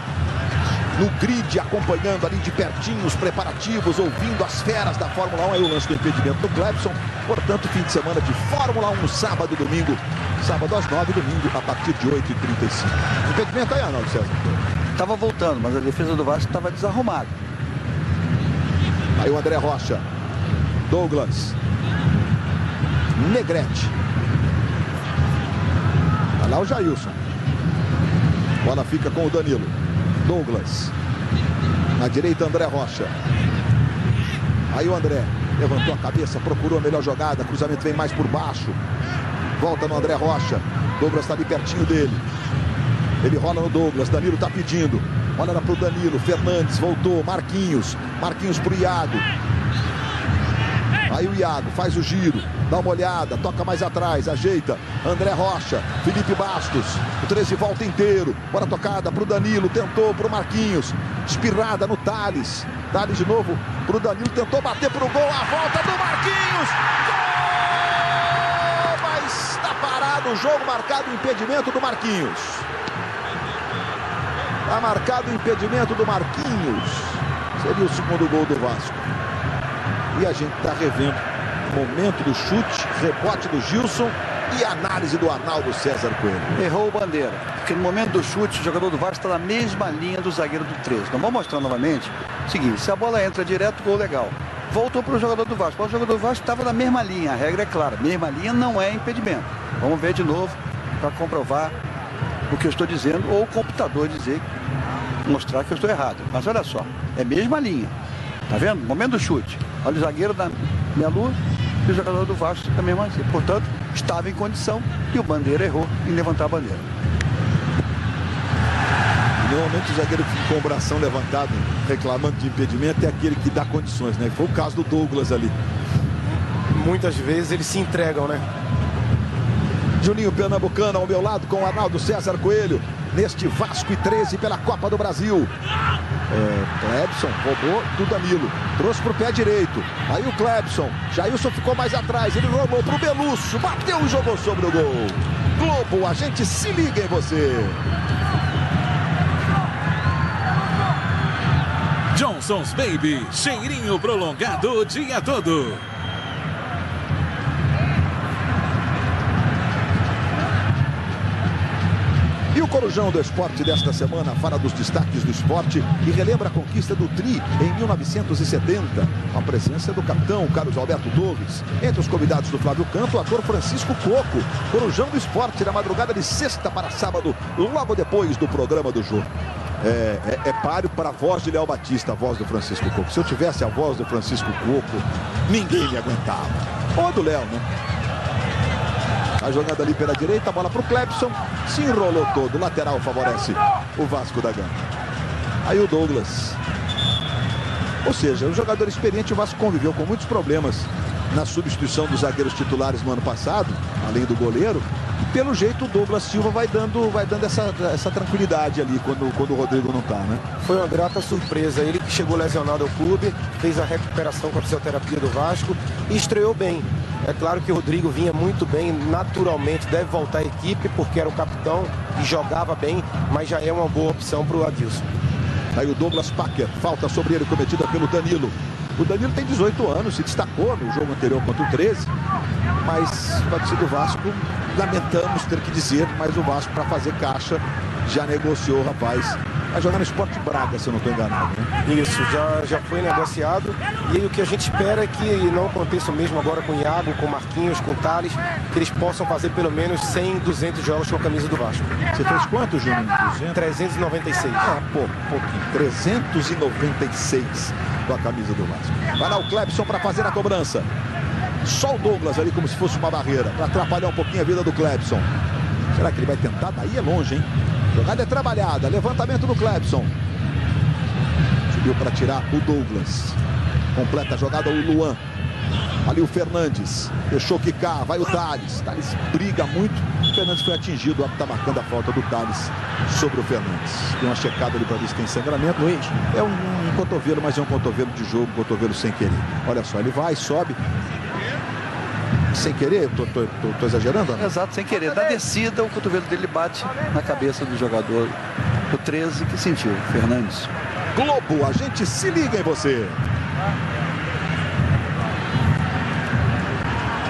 no grid, acompanhando ali de pertinho os preparativos, ouvindo as feras da Fórmula 1. Aí o lance do impedimento do Clebson. Portanto, fim de semana de Fórmula 1, sábado e domingo. Sábado às 9, domingo a partir de 8h35. Impedimento aí, Arnaldo César? Estava voltando, mas a defesa do Vasco estava desarrumada. Aí o André Rocha. Douglas. Negrete. Olha lá o Jailson. Bola fica com o Danilo. Douglas. Na direita, André Rocha. Aí o André levantou a cabeça, procurou a melhor jogada. Cruzamento vem mais por baixo. Volta no André Rocha. Douglas está ali pertinho dele. Ele rola no Douglas. Danilo está pedindo. Olha lá para o Danilo. Fernandes voltou. Marquinhos. Marquinhos para o Iago. Aí o Iago faz o giro. Dá uma olhada. Toca mais atrás. Ajeita. André Rocha. Felipe Bastos. O 13 volta inteiro. Bora tocada para o Danilo. Tentou para o Marquinhos. Espirrada no Thales. Thales de novo para o Danilo. Tentou bater para o gol. A volta do Marquinhos. Parado o jogo, marcado o impedimento do Marquinhos. Está marcado o impedimento do Marquinhos. Seria o segundo gol do Vasco. E a gente está revendo o momento do chute, rebote do Gilson e análise do Arnaldo César Coelho. Errou o Bandeira, porque no momento do chute o jogador do Vasco está na mesma linha do zagueiro do 13. Então vamos mostrar novamente o seguinte: se a bola entra direto, gol legal. Voltou para o jogador do Vasco. O jogador do Vasco estava na mesma linha, a regra é clara. Mesma linha não é impedimento. Vamos ver de novo para comprovar o que eu estou dizendo, ou o computador dizer, mostrar que eu estou errado. Mas olha só, é mesma linha. Tá vendo? Momento do chute. Olha o zagueiro da meia lua e o jogador do Vasco da mesma linha. Portanto, estava em condição e o Bandeira errou em levantar a bandeira. Normalmente o zagueiro que com o bração levantado, reclamando de impedimento, é aquele que dá condições, né? Foi o caso do Douglas ali. Muitas vezes eles se entregam, né? Juninho Pernambucano ao meu lado com o Arnaldo César Coelho. Neste Vasco e 13 pela Copa do Brasil. Clebson roubou do Danilo. Trouxe para o pé direito. Aí o Clebson. Jailson ficou mais atrás. Ele rolou para o Belúcio. Bateu e jogou sobre o gol. Globo, a gente se liga em você. Johnson's Baby, cheirinho prolongado o dia todo. E o Corujão do Esporte desta semana fala dos destaques do esporte e relembra a conquista do Tri em 1970. Com a presença do capitão Carlos Alberto Torres. Entre os convidados do Flávio Canto, o ator Francisco Coco. Corujão do Esporte na madrugada de sexta para sábado, logo depois do programa do jogo. É páreo para a voz de Léo Batista, a voz do Francisco Coco. Se eu tivesse a voz do Francisco Coco, ninguém me aguentava. Ou a do Léo, né? A jogada ali pela direita, a bola para o Clebson. Se enrolou todo. O lateral favorece o Vasco da Gama. Aí o Douglas. Ou seja, um jogador experiente. O Vasco conviveu com muitos problemas na substituição dos zagueiros titulares no ano passado, além do goleiro. E pelo jeito o Douglas Silva vai dando essa tranquilidade ali quando o Rodrigo não está, né? Foi uma grata surpresa. Ele que chegou lesionado ao clube, fez a recuperação com a fisioterapia do Vasco e estreou bem. É claro que o Rodrigo vinha muito bem, naturalmente deve voltar à equipe, porque era o capitão e jogava bem, mas já é uma boa opção para o Adilson. Aí o Douglas Packer, falta sobre ele cometida pelo Danilo. O Danilo tem 18 anos, se destacou no jogo anterior contra o 13, mas pode ser do Vasco, lamentamos ter que dizer, mas o Vasco, para fazer caixa, já negociou o rapaz. Vai jogar no Sport Braga, se eu não estou enganado, né? Isso, já foi negociado. E aí o que a gente espera é que não aconteça o mesmo agora com o Iago, com o Marquinhos, com o Thales, que eles possam fazer pelo menos 100, 200 jogos com a camisa do Vasco. Você fez quanto, Juninho? 396. Pouquinho. 396 com a camisa do Vasco. Vai lá o Clebson para fazer a cobrança. Só o Douglas ali como se fosse uma barreira, para atrapalhar um pouquinho a vida do Clebson. Será que ele vai tentar? Daí é longe, hein? Jogada é trabalhada, levantamento do Clebson. Subiu para tirar o Douglas. Completa a jogada o Luan. Ali o Fernandes. Deixou quicar, vai o Thales. Thales briga muito. O Fernandes foi atingido. O está marcando a falta do Thales sobre o Fernandes. Tem uma checada ali para ver se tem sangramento. Luiz. É um cotovelo, mas é um cotovelo de jogo, um cotovelo sem querer. Olha só, ele vai, sobe. Sem querer? Tô exagerando? Né? Exato, sem querer. Na descida, o cotovelo dele bate na cabeça do jogador, do 13, que sentiu, Fernandes. Globo, a gente se liga em você.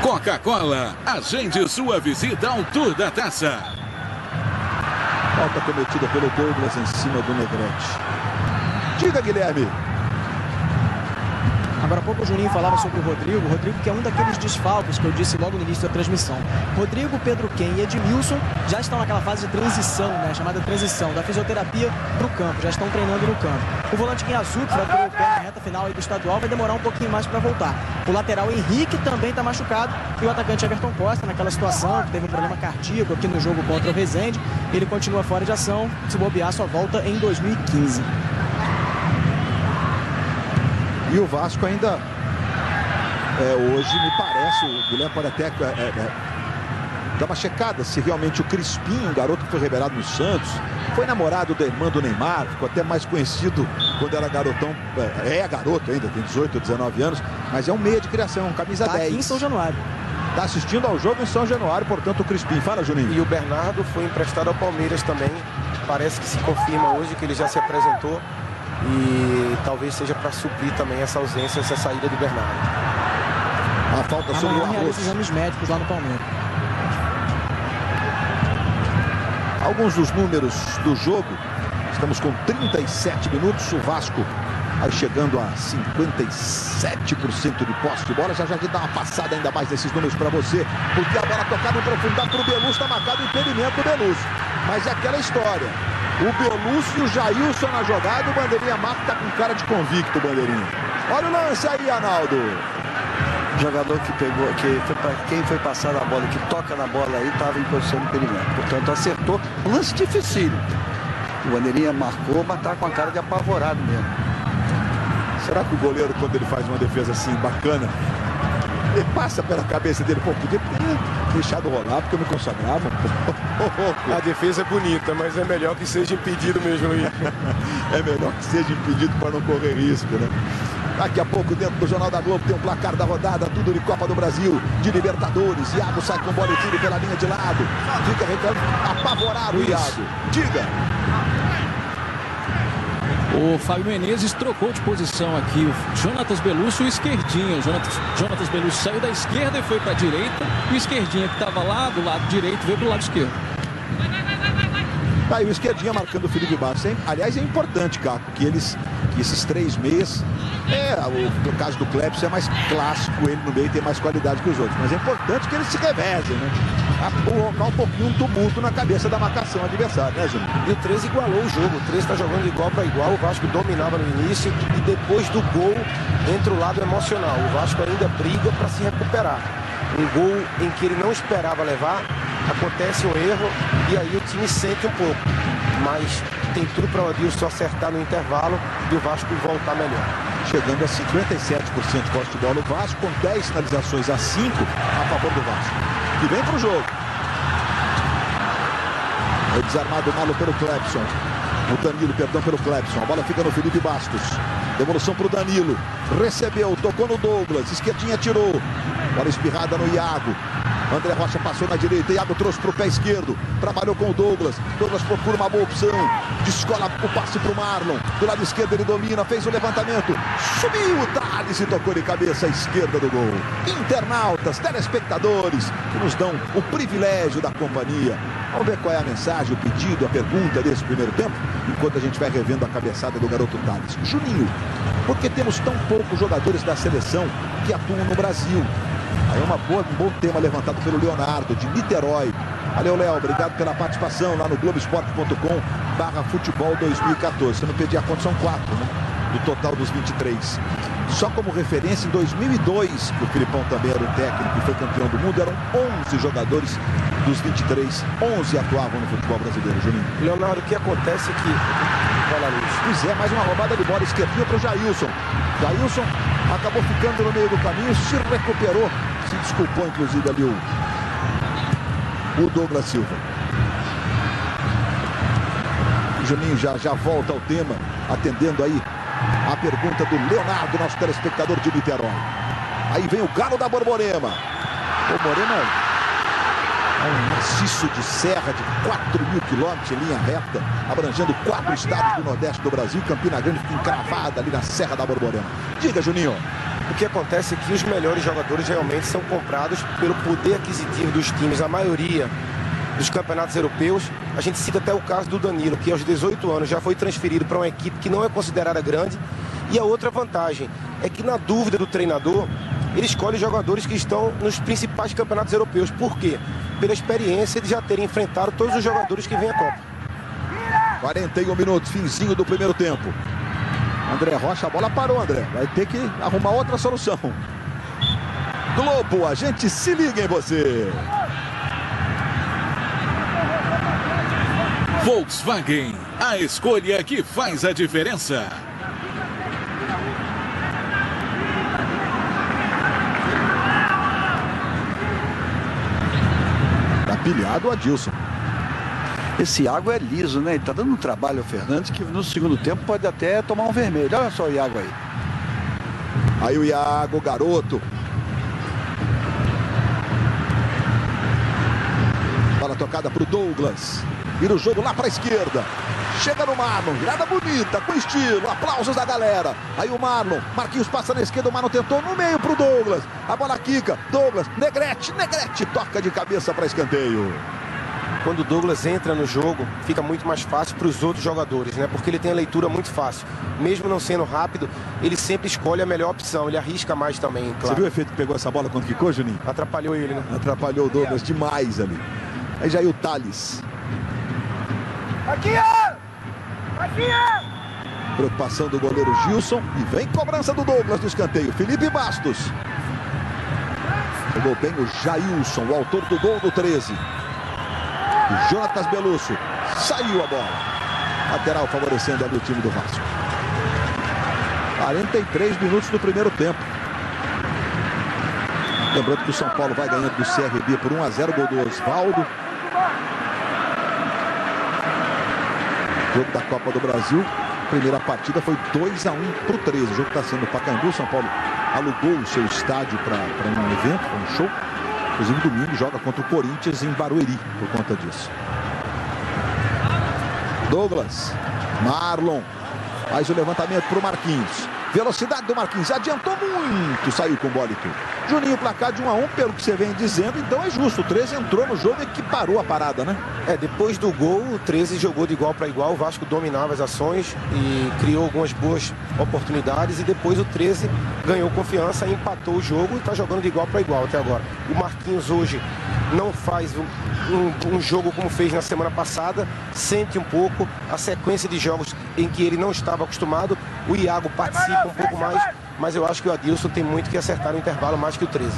Coca-Cola, agende sua visita ao Tour da Taça. Falta cometida pelo Douglas em cima do Negrete. Diga, Guilherme. Agora há pouco o Juninho falava sobre o Rodrigo. O Rodrigo que é um daqueles desfalques que eu disse logo no início da transmissão. Rodrigo, Pedro Ken e Edmilson já estão naquela fase de transição, né? Chamada transição da fisioterapia para o campo. Já estão treinando no campo. O volante Guinhazu, que fraturou o pé na reta final aí do estadual, vai demorar um pouquinho mais para voltar. O lateral Henrique também está machucado. E o atacante Everton Costa, naquela situação, que teve um problema cardíaco aqui no jogo contra o Resende. Ele continua fora de ação. Se bobear, só volta em 2015. E o Vasco ainda, hoje me parece, o Guilherme pode até dar uma checada se realmente o Crispim, um garoto que foi revelado no Santos, foi namorado da irmã do Neymar, ficou até mais conhecido quando era garotão, garoto ainda, tem 18 ou 19 anos, mas é um meia de criação, camisa 10. Aqui em São Januário. Está assistindo ao jogo em São Januário, portanto o Crispim. Fala, Juninho. E o Bernardo foi emprestado ao Palmeiras também, parece que se confirma hoje que ele já se apresentou. E talvez seja para suprir também essa ausência, essa saída do Bernardo. A falta sobre o realiza Arroz. exames médicos lá no Palmeiras. Alguns dos números do jogo. Estamos com 37 minutos. O Vasco aí chegando a 57% de posse de bola. Já de dar uma passada ainda mais desses números para você. Porque a bola tocada em profundidade para o Belus. Está marcado o impedimento do Belus. Mas é aquela história. O Belus e o Jailson na jogada. O Bandeirinha marca, tá com cara de convicto, Bandeirinha. Olha o lance aí, Arnaldo. O jogador que pegou, quem foi passar a bola, que toca na bola aí, estava em posição de impedimento. Portanto, acertou. Um lance dificílimo. O Bandeirinha marcou, mas tá com a cara de apavorado mesmo. Será que o goleiro, quando ele faz uma defesa assim bacana, ele passa pela cabeça dele, pô, podia ter deixado rolar, porque eu me consagrava. A defesa é bonita, mas é melhor que seja impedido mesmo, Luiz. É melhor que seja impedido para não correr risco, né? Daqui a pouco, dentro do Jornal da Globo, tem um placar da rodada, tudo de Copa do Brasil, de Libertadores. Iago sai com bola e tiro pela linha de lado. Fica reclamando, apavorado o Iago. Diga. O Fábio Menezes trocou de posição aqui. O Jonatas Belúcio e o esquerdinha. O Jonatas Belúcio saiu da esquerda e foi para a direita. E o esquerdinha, que estava lá do lado direito, veio para o lado esquerdo. Tá aí o esquerdinha marcando o Felipe Bastos. Aliás, é importante, Caco, que esses três meias, no caso do Clebson é mais clássico, ele no meio tem mais qualidade que os outros. Mas é importante que eles se revezem, né? A colocar um pouquinho um tumulto na cabeça da marcação adversária, né, Júnior? E o 13 igualou o jogo. O 13 está jogando igual para igual. O Vasco dominava no início e depois do gol entra o lado emocional. O Vasco ainda briga para se recuperar. Um gol em que ele não esperava levar, acontece um erro e aí o time sente um pouco. Mas tem tudo para o Adilson acertar no intervalo e o Vasco voltar melhor. Chegando a 57% de posse de bola, o Vasco com 10 finalizações a 5 a favor do Vasco. E vem para o jogo. É desarmado o Malo pelo Clebson. O Danilo, perdão, pelo Clebson. A bola fica no Felipe Bastos. Devolução para o Danilo. Recebeu, tocou no Douglas. Esquerdinha tirou. Bola espirrada no Iago. André Rocha passou na direita. Iago trouxe para o pé esquerdo. Trabalhou com o Douglas. Douglas procura uma boa opção. Descola o passe para o Marlon. Do lado esquerdo ele domina. Fez o levantamento. Subiu o Thales e tocou de cabeça à esquerda do gol. Internautas, telespectadores que nos dão o privilégio da companhia. Vamos ver qual é a mensagem, o pedido, a pergunta desse primeiro tempo, enquanto a gente vai revendo a cabeçada do garoto Thales. Juninho, por que temos tão poucos jogadores da seleção que atuam no Brasil? Aí é um bom tema levantado pelo Leonardo, de Niterói. Valeu, Léo, obrigado pela participação lá no Globoesporte.com/futebol 2014. Se eu não perdi a conta, são 4, né? Do total dos 23. Só como referência, em 2002, que o Filipão também era o técnico e foi campeão do mundo, eram 11 jogadores dos 23. 11 atuavam no futebol brasileiro, Juninho. Leonardo, o que acontece é que... Pois é, mais uma roubada de bola esquerdinha para o Jailson. Jailson acabou ficando no meio do caminho, se recuperou, se desculpou inclusive ali o Douglas Silva. O Juninho já volta ao tema, atendendo aí a pergunta do Leonardo, nosso telespectador de Niterói. Aí vem o galo da Borborema. Borborema é um maciço de serra de 4.000 quilômetros em linha reta, abrangendo 4 estados do Nordeste do Brasil. Campina Grande fica encravada ali na Serra da Borborema. Diga, Juninho. O que acontece é que os melhores jogadores realmente são comprados pelo poder aquisitivo dos times. A maioria dos campeonatos europeus, a gente cita até o caso do Danilo, que aos 18 anos já foi transferido para uma equipe que não é considerada grande. E a outra vantagem é que, na dúvida do treinador, ele escolhe jogadores que estão nos principais campeonatos europeus. Por quê? Pela experiência de já terem enfrentado todos os jogadores que vêm à Copa. 41 minutos, finzinho do primeiro tempo. André Rocha, a bola parou, André. Vai ter que arrumar outra solução. Globo, a gente se liga em você. Volkswagen, a escolha que faz a diferença. Tá pilhado o Adilson. Esse Iago é liso, né? Ele tá dando um trabalho ao Fernandes que no segundo tempo pode até tomar um vermelho. Olha só o Iago aí. Aí o Iago, garoto. Bola tocada pro Douglas. Vira o jogo lá para a esquerda. Chega no Marlon, virada bonita, com estilo, aplausos da galera. Aí o Marlon, Marquinhos passa na esquerda, o Marlon tentou no meio pro Douglas. A bola quica, Douglas, Negrete, toca de cabeça para escanteio. Quando o Douglas entra no jogo, fica muito mais fácil para os outros jogadores, né? Porque ele tem a leitura muito fácil. Mesmo não sendo rápido, ele sempre escolhe a melhor opção, ele arrisca mais também, claro. Você viu o efeito que pegou essa bola quando quicou, Juninho? Atrapalhou ele, né? Atrapalhou o Douglas demais ali. Aí já aí o Thales. Aqui, ó! Aqui, ó! Preocupação do goleiro Gilson. E vem cobrança do Douglas do escanteio. Felipe Bastos. Pegou bem o Jailson, o autor do gol do 13. E Jonatas Belusso. Saiu a bola. Lateral favorecendo ali o time do Vasco. 43 minutos do primeiro tempo. Lembrando que o São Paulo vai ganhando do CRB por 1-0. Gol do Osvaldo. Jogo da Copa do Brasil. Primeira partida foi 2-1 para o 13. O jogo está sendo no Pacaembu. São Paulo alugou o seu estádio para um evento, para um show. Inclusive domingo joga contra o Corinthians em Barueri por conta disso. Douglas, Marlon, faz o levantamento para o Marquinhos. Velocidade do Marquinhos, adiantou muito, saiu com bola e tudo. Juninho, placar de 1-1, pelo que você vem dizendo, então é justo. O 13 entrou no jogo e que parou a parada, né? Depois do gol, o 13 jogou de igual para igual. O Vasco dominava as ações e criou algumas boas oportunidades. E depois o 13 ganhou confiança, empatou o jogo e está jogando de igual para igual até agora. O Marquinhos hoje não faz um jogo como fez na semana passada. Sente um pouco a sequência de jogos em que ele não estava acostumado. O Iago participa um pouco mais, mas eu acho que o Adilson tem muito que acertar no intervalo mais que o 13.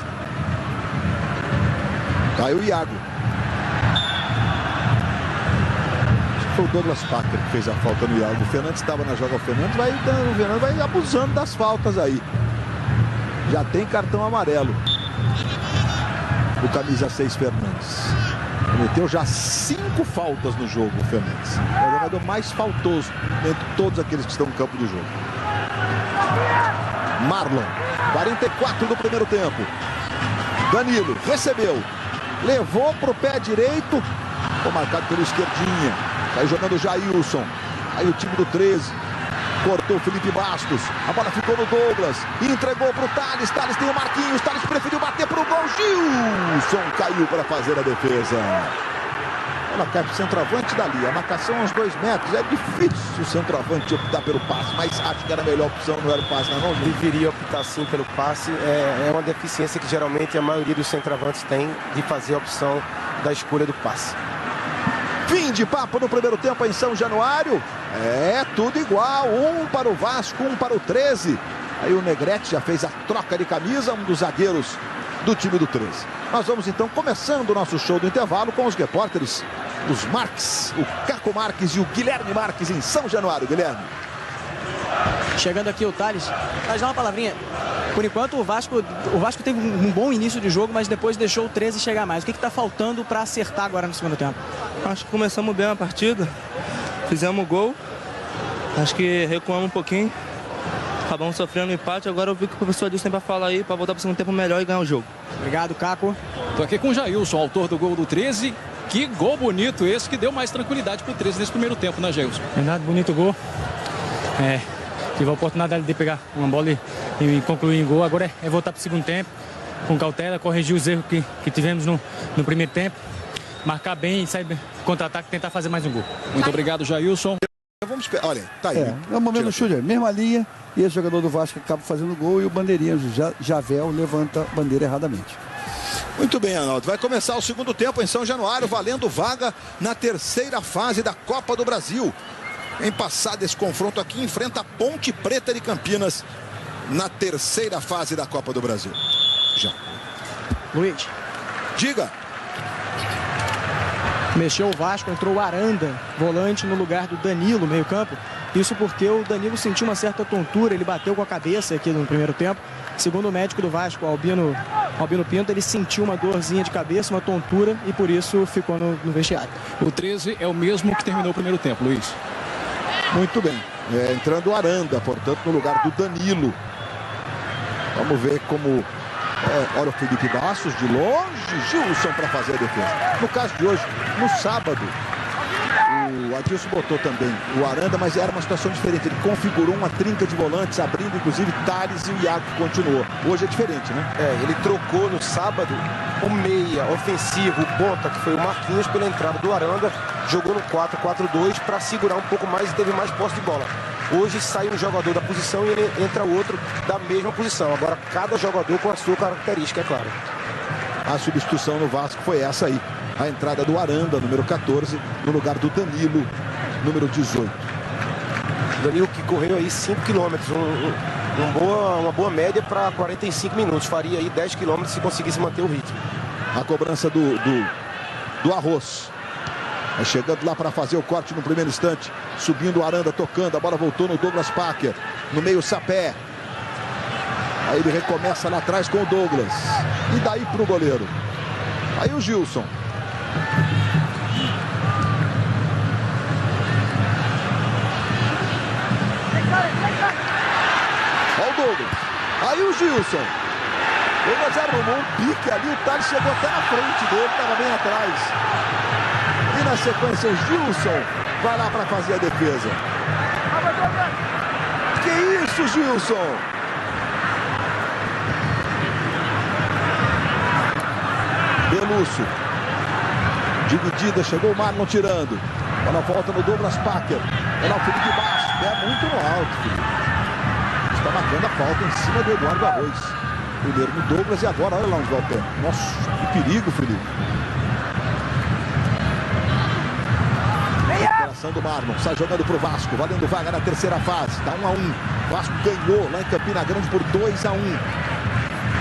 Caiu o Iago. Acho que foi o Douglas Packer que fez a falta no Iago. O Fernandes estava na joga. O Fernandes vai abusando das faltas aí. Já tem cartão amarelo. O camisa 6 Fernandes. Cometeu já 5 faltas no jogo, o Fernandes. É o jogador mais faltoso entre todos aqueles que estão no campo de jogo. Marlon, 44 do primeiro tempo. Danilo, recebeu. Levou para o pé direito. Foi marcado pelo esquerdinha. Sai jogando o Jailson. Aí o time do 13. Cortou o Felipe Bastos. A bola ficou no Douglas. Entregou para o Thales. Thales tem o Marquinhos. Thales preferiu bater para o gol. Gilson caiu para fazer a defesa. Ela cai pro centroavante dali. A marcação aos 2 metros. É difícil o centroavante optar pelo passe, mas acho que era a melhor opção, não era o passe, não. Deveria optar sim pelo passe. É uma deficiência que geralmente a maioria dos centroavantes tem de fazer a opção da escolha do passe. Fim de papo no primeiro tempo em São Januário. É tudo igual. 1 para o Vasco, 1 para o 13. Aí o Negrete já fez a troca de camisa, um dos zagueiros do time do 13. Nós vamos então começando o nosso show do intervalo com os repórteres, os Marques, o Caco Marques e o Guilherme Marques em São Januário. Guilherme. Chegando aqui o Thales, mas dá uma palavrinha. Por enquanto o Vasco teve um bom início de jogo, mas depois deixou o 13 chegar mais. O que está faltando para acertar agora no segundo tempo? Acho que começamos bem a partida, fizemos o gol, acho que recuamos um pouquinho, acabamos sofrendo um empate. Agora eu vi que o professor Adilson tem para falar aí, para voltar para o segundo tempo melhor e ganhar o jogo. Obrigado, Caco. Tô aqui com o Jailson, autor do gol do 13. Que gol bonito esse, que deu mais tranquilidade pro 13 nesse primeiro tempo, né, Jailson? Verdade, bonito gol. Tive a oportunidade de pegar uma bola e concluir em gol. Agora é voltar para o segundo tempo, com cautela, corrigir os erros que tivemos no primeiro tempo, marcar bem e sair contra-ataque e tentar fazer mais um gol. Muito obrigado, Jailson. Vamos esperar. Olha, tá aí. É o momento do chute, mesma linha, e esse jogador do Vasco acaba fazendo gol e o bandeirinha, Javel, levanta a bandeira erradamente. Muito bem, Arnaldo. Vai começar o segundo tempo em São Januário, valendo vaga na terceira fase da Copa do Brasil. Em passado esse confronto aqui, enfrenta a Ponte Preta de Campinas na terceira fase da Copa do Brasil. Já. Luiz. Diga. Mexeu o Vasco, entrou o Aranda, volante no lugar do Danilo, meio campo. Isso porque o Danilo sentiu uma certa tontura, ele bateu com a cabeça aqui no primeiro tempo. Segundo o médico do Vasco, Albino Pinto, ele sentiu uma dorzinha de cabeça, uma tontura, e por isso ficou no vestiário. O 13 é o mesmo que terminou o primeiro tempo, Luiz. Muito bem. Entrando o Aranda, portanto, no lugar do Danilo. Vamos ver como... olha o Felipe Bastos de longe, Gilson para fazer a defesa. No caso de hoje, no sábado, o Adilson botou também o Aranda, mas era uma situação diferente. Ele configurou uma trinca de volantes, abrindo inclusive Thales e o Iago, que continuou. Hoje é diferente, né? Ele trocou no sábado o meia ofensivo, o ponta, que foi o Marquinhos, pela entrada do Aranda, jogou no 4-4-2 para segurar um pouco mais e teve mais posse de bola. Hoje sai um jogador da posição e ele entra outro da mesma posição. Agora cada jogador com a sua característica, é claro. A substituição no Vasco foi essa aí. A entrada do Aranda, número 14, no lugar do Danilo, número 18. Danilo que correu aí 5 km, uma boa média para 45 minutos. Faria aí 10 km se conseguisse manter o ritmo. A cobrança do Arroz. Vai chegando lá para fazer o corte no primeiro instante. Subindo o Aranda, tocando. A bola voltou no Douglas Packer. No meio, Sapé. Aí ele recomeça lá atrás com o Douglas. E daí para o goleiro. Aí o Gilson. Olha o Douglas. Aí o Gilson. Douglas arrumou um pique ali. O Thales chegou até na frente dele. Estava bem atrás. E na sequência o Gilson vai lá para fazer a defesa. Que isso, Gilson? Belúcio. Dividida, chegou o Marlon tirando. Bola volta no Douglas Packer. Olha o Felipe Bastos. É muito no alto, Felipe. Está marcando a falta em cima do Eduardo Arroz. Primeiro no Douglas e agora olha lá onde vai o pé. Nossa, que perigo, Felipe. Recuperação do Marlon. Sai jogando pro Vasco. Valendo vaga na terceira fase. Tá 1-1. Vasco ganhou lá em Campina Grande por 2-1.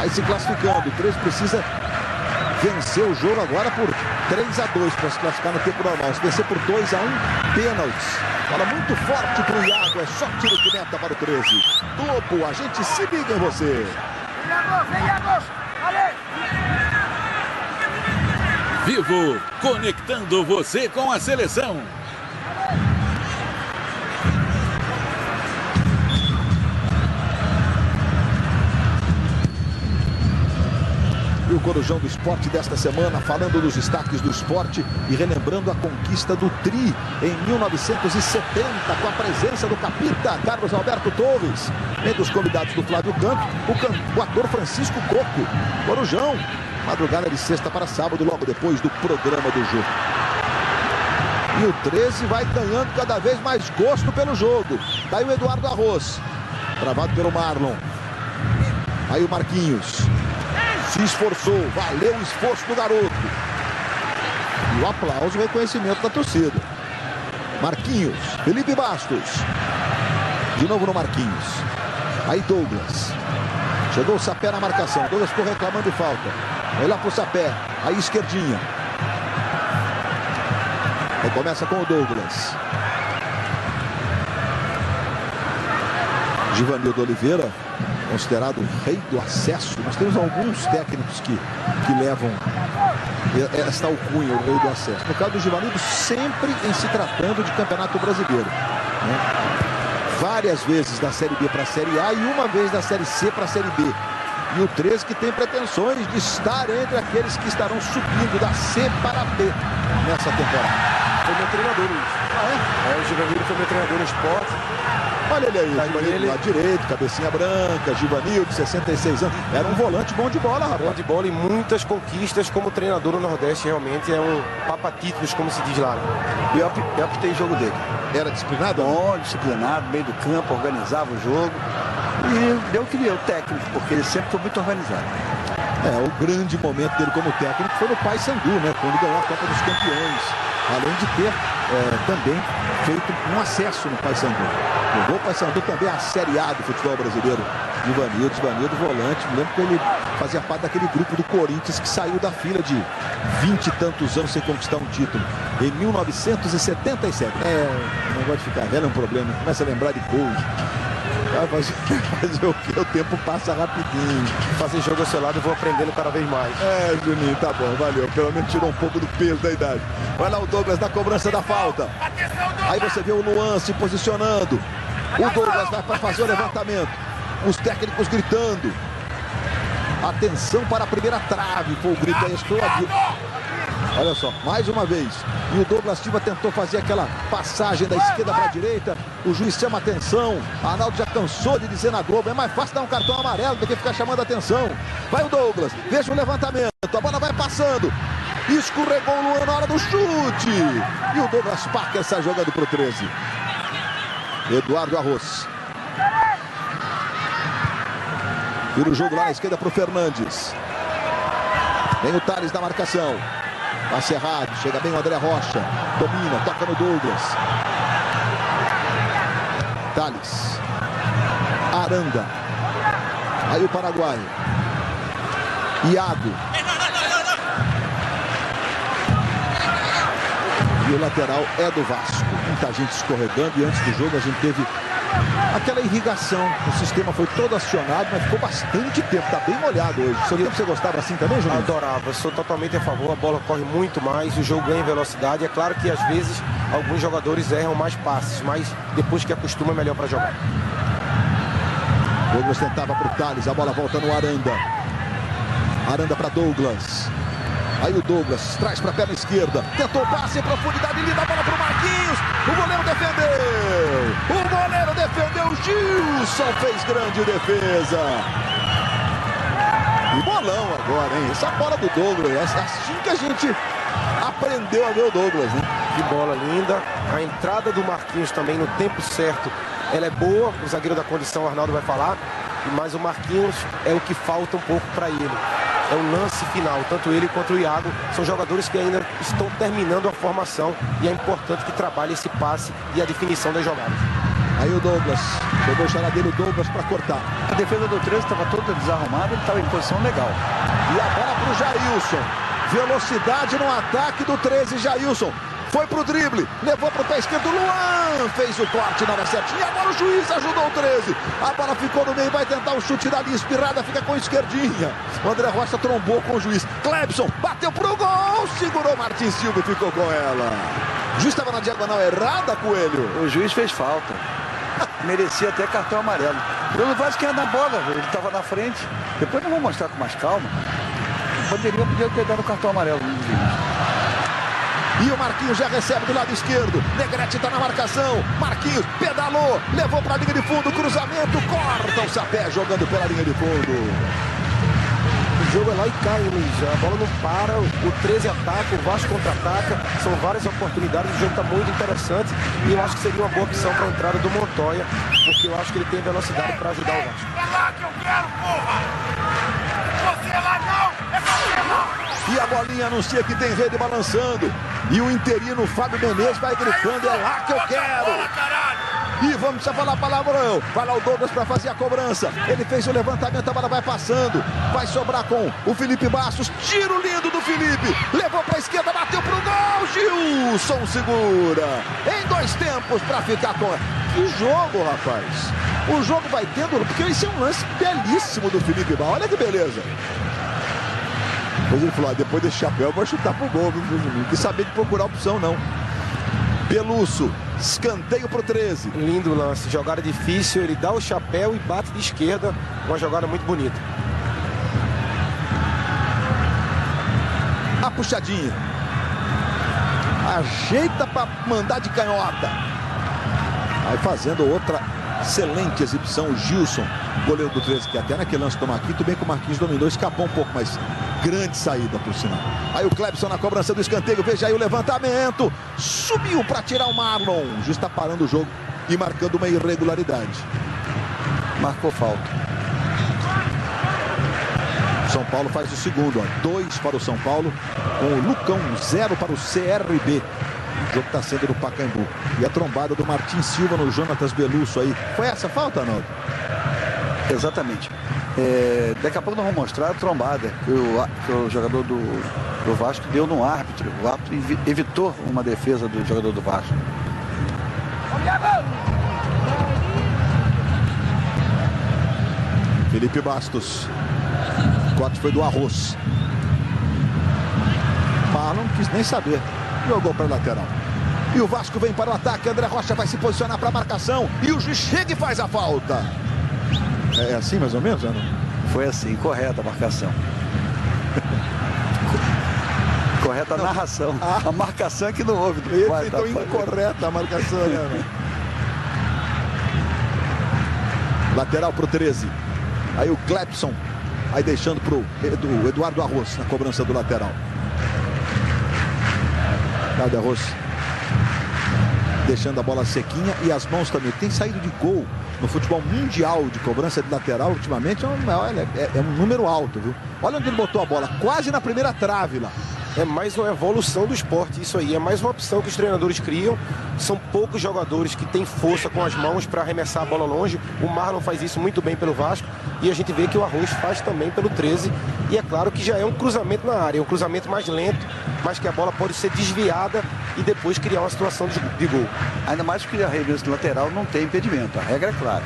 Aí se classificando. O 13 precisa vencer o jogo agora por 3-2 para se classificar no tempo normal. Se vencer por 2-1, pênaltis. Bola muito forte para o Iago. É só tiro de meta para o 13. Topo, a gente se liga em você. Vivo, conectando você com a seleção. E o Corujão do Esporte desta semana, falando dos destaques do esporte e relembrando a conquista do Tri em 1970, com a presença do capita Carlos Alberto Torres. Entre os convidados do Flávio Canto, o ator Francisco Coco. Corujão, madrugada de sexta para sábado, logo depois do programa do jogo. E o 13 vai ganhando cada vez mais gosto pelo jogo. Daí o Eduardo Arroz. Travado pelo Marlon. Aí o Marquinhos. Se esforçou. Valeu o esforço do garoto. E o aplauso, o reconhecimento da torcida. Marquinhos. Felipe Bastos. De novo no Marquinhos. Aí Douglas. Chegou o Sapé na marcação. Douglas ficou reclamando de falta. Vai lá pro Sapé. Aí esquerdinha. Aí começa com o Douglas. Givanildo Oliveira, considerado o rei do acesso. Nós temos alguns técnicos que levam esta alcunha, o rei do acesso. No caso do Givanildo, sempre em se tratando de Campeonato Brasileiro, né? Várias vezes da Série B para a Série A e uma vez da Série C para a Série B. E o 13 que tem pretensões de estar entre aqueles que estarão subindo da C para a B nessa temporada. Foi meu treinador, Luiz. O Givanildo foi meu treinador no esporte. Olha ele aí, o Givanildo lá direito, cabecinha branca, Givanildo, 66 anos. Era um volante bom de bola, rapaz. Bom de bola e muitas conquistas como treinador no Nordeste. Realmente é um papa-títulos, como se diz lá. E eu apitei o jogo dele. Era disciplinado? Bom, disciplinado, meio do campo, organizava o jogo. E deu o que deu, técnico, porque ele sempre foi muito organizado. O grande momento dele como técnico foi no Paysandu, né? Quando ganhou a Copa dos Campeões. Além de ter também feito um acesso no Paysandu. Levou o Paysandu também à Série A do futebol brasileiro. Givanildo volante. Me lembro que ele fazia parte daquele grupo do Corinthians que saiu da fila de 20 e tantos anos sem conquistar um título. Em 1977. Não gosto de ficar velho, é um problema. Começa a lembrar de gols. Fazer o que? O tempo passa rapidinho. Fazer jogo ao seu lado eu vou aprendendo cada vez mais. Juninho, tá bom, valeu. Pelo menos tirou um pouco do peso da idade. Vai lá o Douglas na cobrança da falta. Aí você vê o Luan se posicionando. O Douglas vai para fazer o levantamento. Os técnicos gritando. Atenção para a primeira trave. Foi o grito aí, explodiu. Olha só, mais uma vez. E o Douglas Silva tentou fazer aquela passagem da esquerda para a direita. O juiz chama atenção. Arnaldo já cansou de dizer na Globo: é mais fácil dar um cartão amarelo do que ficar chamando atenção. Vai o Douglas, veja o levantamento. A bola vai passando. Escorregou o Luan na hora do chute. E o Douglas Parker sai jogando para o 13. Eduardo Arroz. Vira o jogo lá na esquerda para o Fernandes. Vem o Thales na marcação. Passe errado, chega bem o André Rocha. Domina, toca no Douglas. Thales. Aranda. Aí o Paraguai. Iago. E o lateral é do Vasco. Muita gente escorregando e antes do jogo a gente teve aquela irrigação. O sistema foi todo acionado, mas ficou bastante tempo. Tá bem molhado hoje. Seu tempo você gostava assim também, Juninho? Adorava. Sou totalmente a favor. A bola corre muito mais. O jogo ganha em velocidade. É claro que às vezes alguns jogadores erram mais passes, mas depois que acostuma é melhor para jogar. Douglas tentava pro Thales. A bola volta no Aranda. Aranda para Douglas. Aí o Douglas traz para a perna esquerda. Tentou o passe em profundidade. Linda bola para o Marquinhos. O goleiro defendeu. O Gilson fez grande defesa. E bolão agora, hein? Essa bola do Douglas. Assim que a gente aprendeu a ver o Douglas, né? Que bola linda. A entrada do Marquinhos também no tempo certo. Ela é boa. O zagueiro da condição, o Arnaldo vai falar. Mas o Marquinhos é o que falta um pouco para ele. É o lance final, tanto ele quanto o Iago são jogadores que ainda estão terminando a formação e é importante que trabalhe esse passe e a definição das jogadas. Aí o Douglas, chegou o charadeiro Douglas para cortar. A defesa do 13 estava toda desarrumada, ele estava em posição legal. E a bola para o Jailson. Velocidade no ataque do 13, Jailson. Foi pro drible, levou pro pé esquerdo, Luan fez o corte na hora certinha. E agora o juiz ajudou o 13. A bola ficou no meio, vai tentar o chute dali, espirrada, fica com a esquerdinha. O André Rocha trombou com o juiz. Clebson bateu pro gol, segurou Martin Silva e ficou com ela. O juiz estava na diagonal errada, Coelho. O juiz fez falta. Merecia até cartão amarelo. Bruno Vaz que anda na bola, ele estava na frente. Depois eu vou mostrar com mais calma. Podia ter dado cartão amarelo no juiz. E o Marquinhos já recebe do lado esquerdo. Negrete está na marcação. Marquinhos pedalou, levou para a linha de fundo. Cruzamento, corta o Sapé jogando pela linha de fundo. jogo é lá e cai, Luiz. A bola não para, o 13 ataca, o Vasco contra-ataca. São várias oportunidades, o jogo está muito interessante. E eu acho que seria uma boa opção para a entrada do Montoya, porque eu acho que ele tem velocidade para ajudar o Vasco. É lá que eu quero, porra! Você é lá não! É você lá! E a bolinha anuncia que tem rede balançando. E o interino Fábio Menezes vai gritando, é lá que eu quero! E vamos só falar palavrão. Vai lá o Douglas para fazer a cobrança. Ele fez o levantamento, a bola vai passando. Vai sobrar com o Felipe Bastos. Tiro lindo do Felipe. Levou para a esquerda, bateu pro gol. Gilson segura. Em 2 tempos para ficar com... Que jogo, rapaz. O jogo vai tendo... Porque esse é um lance belíssimo do Felipe Bastos. Olha que beleza. Depois ele falou, depois desse chapéu eu vou chutar pro gol. Não quis saber de procurar opção, não. Belusso, escanteio pro 13. Lindo lance, jogada difícil, ele dá o chapéu e bate de esquerda, uma jogada muito bonita. A puxadinha. Ajeita para mandar de canhota. Aí fazendo outra excelente exibição, o Gilson, goleiro do 13, que até naquele lance do Marquinhos, tudo bem que o Marquinhos dominou, escapou um pouco, mas grande saída por sinal. Aí o Clebson na cobrança do escanteio, veja aí o levantamento, subiu para tirar o Marlon, justo está parando o jogo e marcando uma irregularidade. Marcou falta. São Paulo faz o segundo, 2 para o São Paulo, com o Lucão, 0 para o CRB. O jogo está sendo no Pacaembu. E a trombada do Martim Silva no Jonatas Belusso aí. Foi essa a falta, Arnaldo? Exatamente. Daqui a pouco nós vamos mostrar a trombada que o jogador do Vasco deu no árbitro. O árbitro evitou uma defesa do jogador do Vasco. Felipe Bastos. O corte foi do Arroz. Marlon não quis nem saber. Jogou para a lateral. E o Vasco vem para o ataque. André Rocha vai se posicionar para a marcação. E o juiz chega e faz a falta. É assim mais ou menos, Ana? Foi assim, correta a marcação. Correta a narração. A marcação é que não houve. Então incorreta a marcação, né? Lateral pro 13. Aí o Clebson. Aí deixando pro Eduardo Arroz na cobrança do lateral. Eduardo Arroz deixando a bola sequinha e as mãos também. Tem saído de gol no futebol mundial de cobrança de lateral ultimamente. É um número alto, viu? Olha onde ele botou a bola, quase na primeira trave lá. É mais uma evolução do esporte, isso aí. É mais uma opção que os treinadores criam. São poucos jogadores que têm força com as mãos para arremessar a bola longe. O Marlon faz isso muito bem pelo Vasco. E a gente vê que o Arroz faz também pelo 13. E é claro que já é um cruzamento na área. É um cruzamento mais lento, mas que a bola pode ser desviada e depois criar uma situação de gol. Ainda mais que a arremesso lateral não tem impedimento. A regra é clara.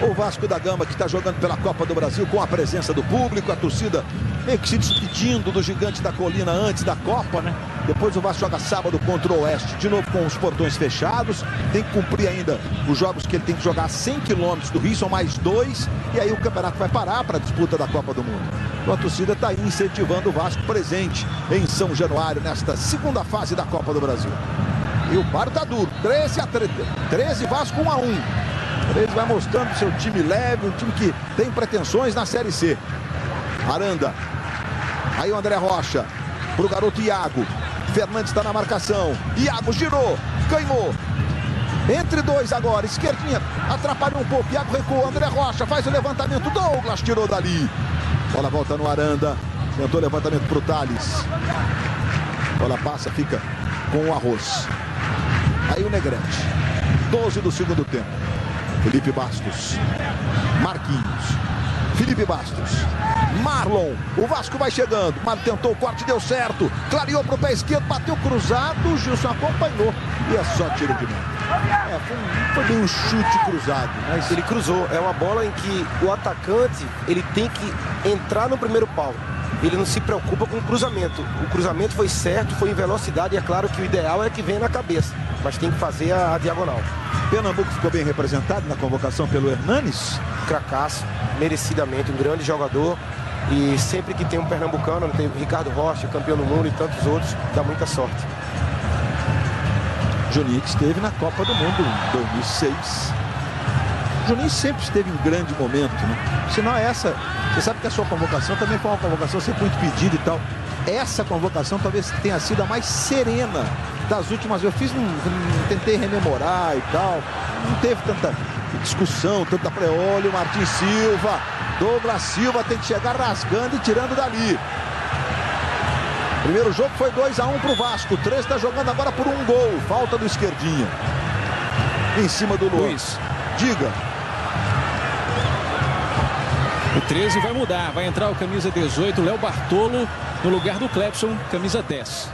O Vasco da Gama que está jogando pela Copa do Brasil com a presença do público, a torcida meio que se despedindo do Gigante da Colina antes da Copa, né? Depois o Vasco joga sábado contra o Oeste, de novo com os portões fechados. Tem que cumprir ainda os jogos que ele tem que jogar a 100 quilômetros do Rio, são mais 2. E aí o campeonato vai parar para a disputa da Copa do Mundo. Então a torcida está aí incentivando o Vasco presente em São Januário, nesta segunda fase da Copa do Brasil. E o paro tá duro, 13 Vasco 1-1. 13 vai mostrando seu time leve, um time que tem pretensões na Série C. Aranda. Aí o André Rocha pro garoto Iago. Fernandes está na marcação. Iago girou, ganhou. Entre 2 agora, esquerdinha. Atrapalhou um pouco, Iago recuou. André Rocha faz o levantamento. Douglas tirou dali. Bola volta no Aranda. Tentou levantamento pro Thales. Bola passa, fica com o Arroz. Aí o Negrete. 12 do segundo tempo. Felipe Bastos. Marquinhos. Felipe Bastos. Marlon. O Vasco vai chegando. Marlon tentou o corte, deu certo. Clareou pro pé esquerdo, bateu cruzado. O Gilson acompanhou. E é só tiro de mão. Foi bem um chute cruzado. Mas ele cruzou. É uma bola em que o atacante ele tem que entrar no primeiro pau. Ele não se preocupa com o cruzamento. O cruzamento foi certo, foi em velocidade. E é claro que o ideal é que venha na cabeça. Mas tem que fazer a diagonal. Pernambuco ficou bem representado na convocação pelo Hernanes. Cracaço, merecidamente, um grande jogador. E sempre que tem um pernambucano, tem o Ricardo Rocha, campeão do mundo e tantos outros, dá muita sorte. Juninho esteve na Copa do Mundo em 2006. Juninho sempre esteve em grande momento, né? Senão essa, você sabe que a sua convocação também foi uma convocação sempre muito pedida e tal. Essa convocação talvez tenha sido a mais serena das últimas vezes. Eu tentei rememorar e tal. Não teve tanta discussão, tanta olha o Martin Silva. Douglas Silva tem que chegar rasgando e tirando dali. Primeiro jogo foi 2-1 para o Vasco. O 13 está jogando agora por um gol. Falta do Esquerdinha. Em cima do Luiz. Diga. O 13 vai mudar. Vai entrar o camisa 18, Léo Bartolo, no lugar do Clepson, camisa 10.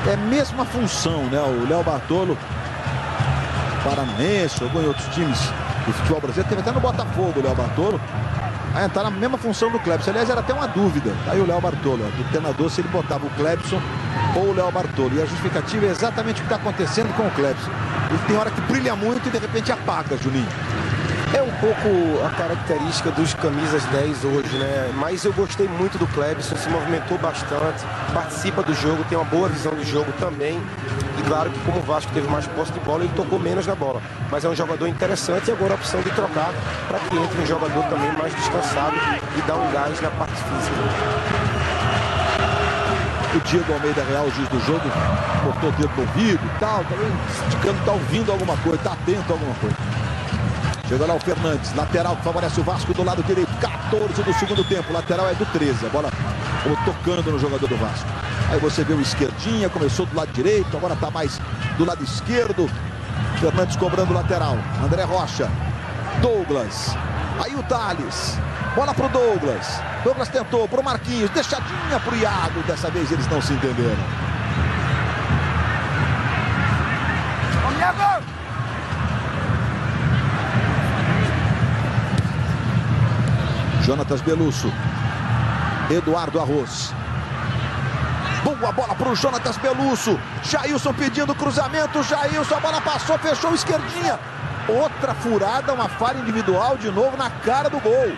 É a mesma função, né? O Léo Bartolo, Paranense, jogou em outros times do futebol brasileiro. Teve até no Botafogo o Léo Bartolo. Vai entrar na mesma função do Clepson. Aliás, era até uma dúvida. Aí o Léo Bartolo, do treinador, se ele botava o Clepson ou o Léo Bartolo. E a justificativa é exatamente o que está acontecendo com o Clepson. Ele tem hora que brilha muito e de repente apaga, Juninho. É um pouco a característica dos camisas 10 hoje, né? Mas eu gostei muito do Clepson, se movimentou bastante, participa do jogo, tem uma boa visão do jogo também. E claro que como o Vasco teve mais posse de bola, ele tocou menos na bola. Mas é um jogador interessante e agora a opção de trocar para que entre um jogador também mais descansado e dar um gás na parte física. O Diego Almeida Real, o juiz do jogo, botou o dedo no ouvido e tal, também indicando que está ouvindo alguma coisa, está atento a alguma coisa. Chega lá o Fernandes, lateral que favorece o Vasco do lado direito, 14 do segundo tempo, lateral é do 13, a bola tocando no jogador do Vasco. Aí você vê o Esquerdinha, começou do lado direito, agora está mais do lado esquerdo. Fernandes cobrando o lateral, André Rocha, Douglas, aí o Thales, bola pro Douglas. Douglas tentou pro Marquinhos, deixadinha pro Iago, dessa vez eles não se entenderam. Vamos, Iago! Jonatas Belusso, Eduardo Arroz. Boa bola para o Jonatas Belusso. Jailson pedindo cruzamento. Jailson, a bola passou, fechou o Esquerdinha. Outra furada, uma falha individual de novo na cara do gol.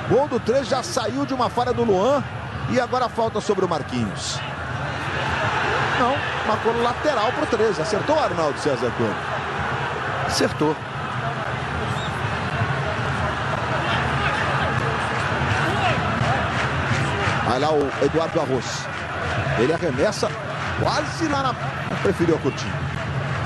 Gol do 3 já saiu de uma falha do Luan. E agora falta sobre o Marquinhos. Não, marcou lateral para o 13. Acertou o Arnaldo César Coelho? Acertou. Vai lá o Eduardo Arroz. Ele arremessa quase lá na... Preferiu a curtinha.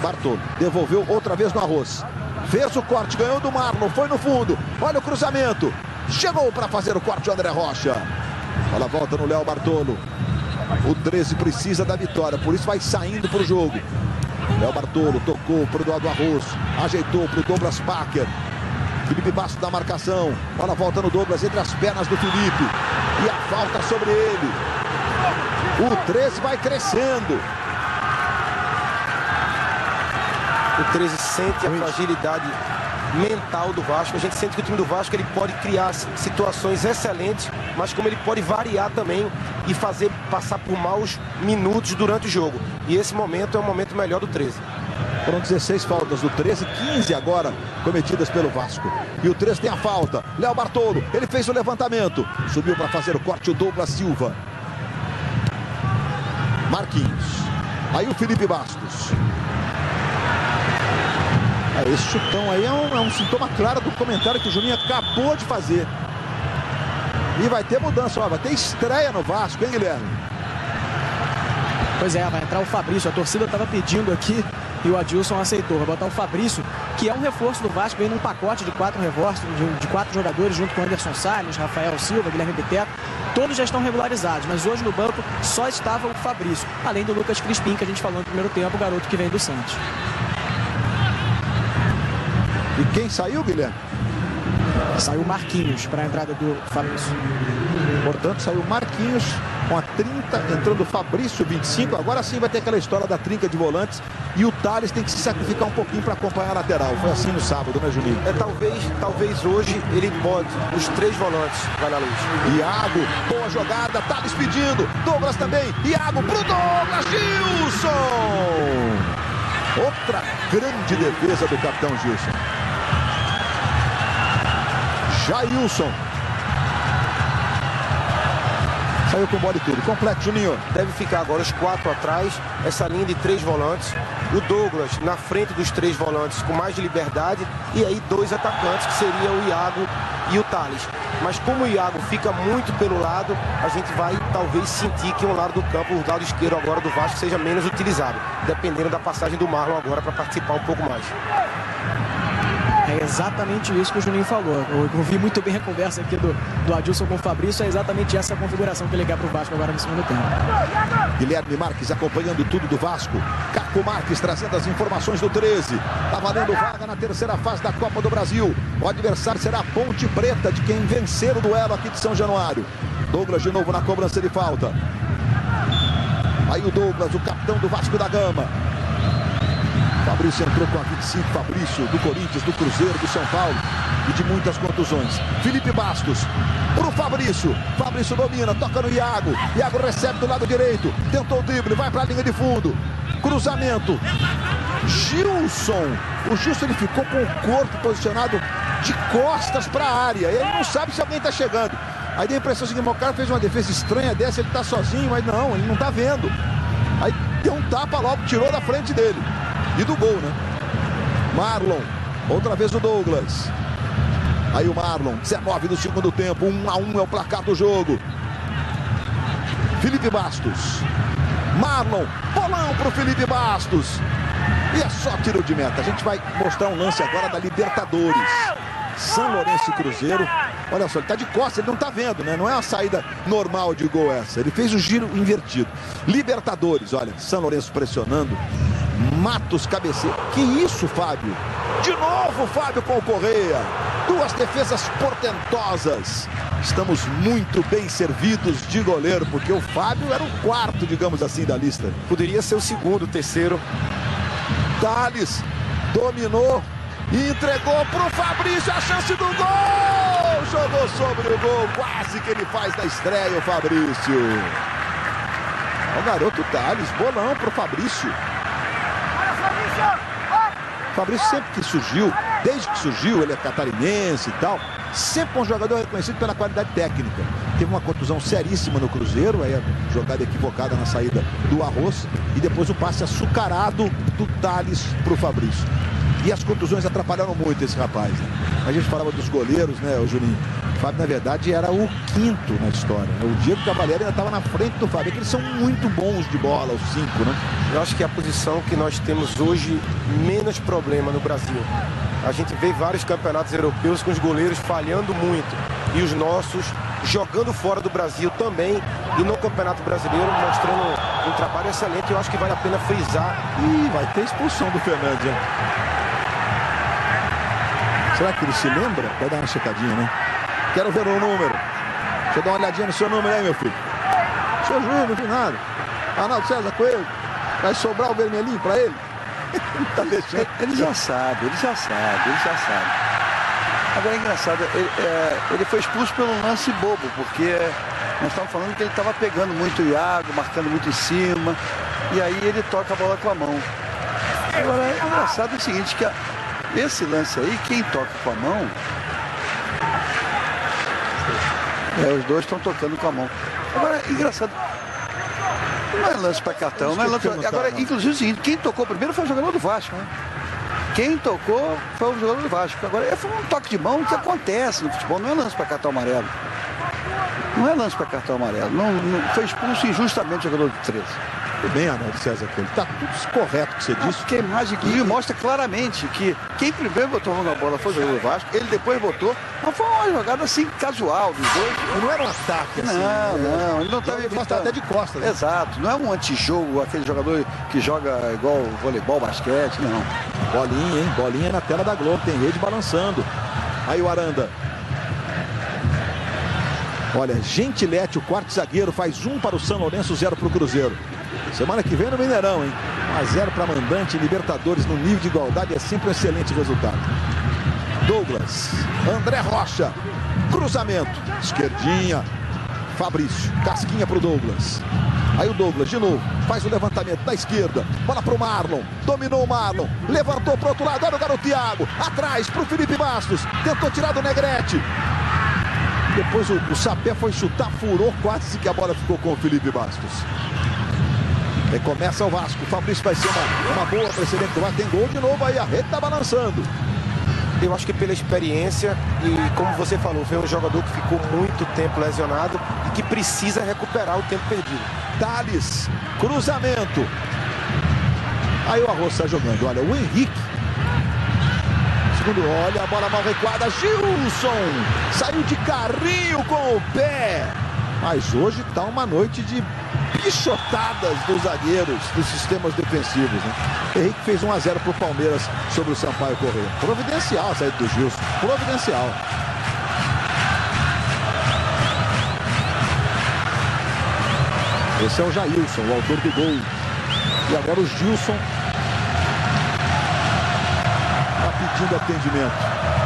Bartolo devolveu outra vez no Arroz. Fez o corte, ganhou do Marlon, foi no fundo. Olha o cruzamento. Chegou para fazer o corte o André Rocha. Bola volta no Léo Bartolo. O 13 precisa da vitória, por isso vai saindo para o jogo. Léo Bartolo tocou para o Eduardo Arroz. Ajeitou para o Douglas Packer. Felipe Bastos da marcação. Bola volta no Douglas entre as pernas do Felipe. E a falta sobre ele. O 13 vai crescendo. O 13 sente a fragilidade mental do Vasco. A gente sente que o time do Vasco ele pode criar situações excelentes, mas como ele pode variar também e fazer passar por maus minutos durante o jogo. E esse momento é o momento melhor do 13. Foram 16 faltas do 13, 15 agora cometidas pelo Vasco. E o 13 tem a falta. Léo Bartolo, ele fez o levantamento. Subiu para fazer o corte o Douglas Silva. Marquinhos. Aí o Felipe Bastos. Esse chutão aí é um sintoma claro do comentário que o Juninho acabou de fazer. E vai ter mudança, ó, vai ter estreia no Vasco, hein, Guilherme? Pois é, vai entrar o Fabrício. A torcida estava pedindo aqui e o Adilson aceitou. Vai botar o Fabrício, que é um reforço do Vasco, vem num pacote de 4 reforços, de 4 jogadores, junto com o Anderson Salles, Rafael Silva, Guilherme Bitteto. Todos já estão regularizados, mas hoje no banco só estava o Fabrício, além do Lucas Crispim, que a gente falou no primeiro tempo, o garoto que vem do Santos. E quem saiu, Guilherme? Saiu o Marquinhos para a entrada do Fabrício. Portanto, saiu o Marquinhos com a 30, entrando o Fabrício, 25. Agora sim vai ter aquela história da trinca de volantes. E o Thales tem que se sacrificar um pouquinho para acompanhar a lateral. Foi assim no sábado, né, Juninho? Talvez hoje ele pode, os 3 volantes, vai na luz. Iago, boa jogada, Thales pedindo. Douglas também. Iago pro Douglas, Gilson! Outra grande defesa do capitão Gilson. Jailson. Saiu com bola e tudo. Completo, Juninho. Deve ficar agora os 4 atrás, essa linha de 3 volantes. O Douglas na frente dos 3 volantes com mais liberdade. E aí 2 atacantes, que seria o Iago e o Thales. Mas como o Iago fica muito pelo lado, a gente vai talvez sentir que um lado do campo, o lado esquerdo agora do Vasco, seja menos utilizado. Dependendo da passagem do Marlon agora para participar um pouco mais. É exatamente isso que o Juninho falou. Eu ouvi muito bem a conversa aqui do Adilson com o Fabrício. É exatamente essa configuração que ele quer para o Vasco agora no segundo tempo. Guilherme Marques acompanhando tudo do Vasco. Caco Marques trazendo as informações do 13. Tá valendo vaga na terceira fase da Copa do Brasil. O adversário será a Ponte Preta, de quem vencer o duelo aqui de São Januário. Douglas de novo na cobrança de falta. Aí o Douglas, o capitão do Vasco da Gama. Fabrício entrou com a 25, Fabrício do Corinthians, do Cruzeiro, do São Paulo e de muitas contusões. Felipe Bastos pro Fabrício. Fabrício domina, toca no Iago. Iago recebe do lado direito, tentou o drible, vai para a linha de fundo. Cruzamento. Gilson. O Gilson ele ficou com o corpo posicionado de costas para a área. Ele não sabe se alguém está chegando. Aí dá a impressão que o cara fez uma defesa estranha dessa, ele está sozinho, mas não, ele não está vendo. Aí deu um tapa logo, tirou da frente dele. E do gol, né? Marlon, outra vez o Douglas. Aí o Marlon, 19 do segundo tempo, 1-1 é o placar do jogo. Felipe Bastos. Marlon, bolão pro Felipe Bastos. E é só tiro de meta. A gente vai mostrar um lance agora da Libertadores. São Lourenço e Cruzeiro. Olha só, ele tá de costas, ele não tá vendo, né? Não é uma saída normal de gol essa. Ele fez o giro invertido. Libertadores, olha, São Lourenço pressionando. Matos cabeceia. Que isso, Fábio? De novo, Fábio com o Correia. 2 defesas portentosas. Estamos muito bem servidos de goleiro, porque o Fábio era o 4º, digamos assim, da lista. Poderia ser o 2º, o 3º. Thales dominou e entregou pro Fabrício a chance do gol. Jogou sobre o gol, quase que ele faz na estreia o Fabrício. O garoto Thales, bolão pro Fabrício. Fabrício sempre que surgiu, desde que surgiu, ele é catarinense e tal, sempre um jogador reconhecido pela qualidade técnica. Teve uma contusão seríssima no Cruzeiro, aí a jogada equivocada na saída do Arroz, e depois o passe açucarado do Thales pro Fabrício. E as contusões atrapalharam muito esse rapaz, né? A gente falava dos goleiros, né, o Juninho? O Fábio, na verdade, era o 5º na história, né? O Diego Cavalieri ainda estava na frente do Fábio. Eles são muito bons de bola, os 5, né? Eu acho que é a posição que nós temos hoje menos problema no Brasil. A gente vê vários campeonatos europeus com os goleiros falhando muito. E os nossos jogando fora do Brasil também. E no Campeonato Brasileiro mostrando um trabalho excelente. Eu acho que vale a pena frisar. E vai ter expulsão do Fernandes, hein? Será que ele se lembra? Vai dar uma checadinha, né? Quero ver o número. Deixa eu dar uma olhadinha no seu número aí, meu filho. Seu juiz, não vi nada. Arnaldo César Coelho. Vai sobrar o vermelhinho pra ele? Tá deixando. Ele já sabe. Agora é engraçado, ele foi expulso pelo lance bobo, porque nós estamos falando que ele estava pegando muito o Iago, marcando muito em cima, e aí ele toca a bola com a mão. Agora é engraçado o seguinte, que esse lance aí, quem toca com a mão, os dois estão tocando com a mão. Agora é engraçado. Não é lance para cartão, não é lance pra... Agora, inclusive o seguinte, quem tocou primeiro foi o jogador do Vasco, né? Quem tocou foi o jogador do Vasco. Agora, foi um toque de mão que acontece no futebol, não é lance para cartão amarelo. Não é lance para cartão amarelo. Não foi expulso injustamente o jogador do 13. Tudo bem, Arnaldo César Coelho. Tá tudo correto que você disse. Porque a imagem que mostra claramente que quem primeiro botou na bola foi o jogador do Vasco, ele depois botou. Mas foi uma jogada assim, casual dos dois. Não era um ataque assim. Não, ele não estava evitando. Até de costas. Né? Exato, não é um antijogo, aquele jogador que joga igual voleibol, basquete, não. Bolinha, hein? Bolinha na tela da Globo, tem rede balançando. Aí o Aranda. Olha, Gentilete, o 4º zagueiro, faz 1 para o São Lourenço, 0 para o Cruzeiro. Semana que vem no Mineirão, hein? 1-0 para mandante, Libertadores no nível de igualdade é sempre um excelente resultado. Douglas, André Rocha, cruzamento, esquerdinha, Fabrício, casquinha para o Douglas. Aí o Douglas de novo, faz o levantamento da esquerda, bola para o Marlon, dominou o Marlon, levantou para o outro lado, olha o garoto Iago, atrás para o Felipe Bastos, tentou tirar do Negrete. Depois o Sapé foi chutar, furou, quase que a bola ficou com o Felipe Bastos. Aí começa o Vasco. O Fabrício vai ser uma boa precedente. Tem gol de novo aí, a rede tá balançando. Eu acho que pela experiência e, como você falou, foi um jogador que ficou muito tempo lesionado e que precisa recuperar o tempo perdido. Thales, cruzamento. Aí o Arroz está jogando. Olha, o Henrique. Segundo, olha a bola mal recuada. Gilson saiu de carrinho com o pé. Mas hoje tá uma noite de pichotadas dos zagueiros, dos sistemas defensivos, né? Henrique fez 1-0 pro Palmeiras sobre o Sampaio Corrêa. Providencial a saída do Gilson. Providencial. Esse é o Jailson, o autor do gol. E agora o Gilson está pedindo atendimento.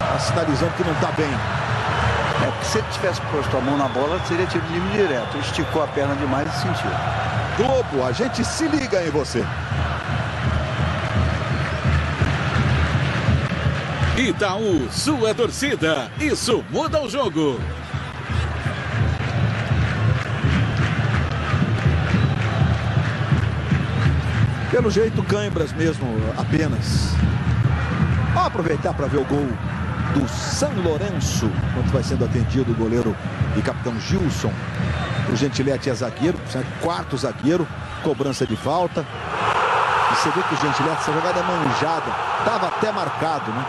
Está sinalizando que não está bem. Se ele tivesse posto a mão na bola, seria tiro livre direto. Esticou a perna demais e sentiu. Globo, a gente se liga em você. Itaú, sua torcida. Isso muda o jogo. Pelo jeito, cãibras mesmo, apenas. Vamos aproveitar para ver o gol do São Lourenço, quando vai sendo atendido o goleiro e capitão Gilson. O Gentilete é zagueiro, quarto zagueiro, cobrança de falta. E você vê que o Gentilete, essa jogada é manjada, estava até marcado, né?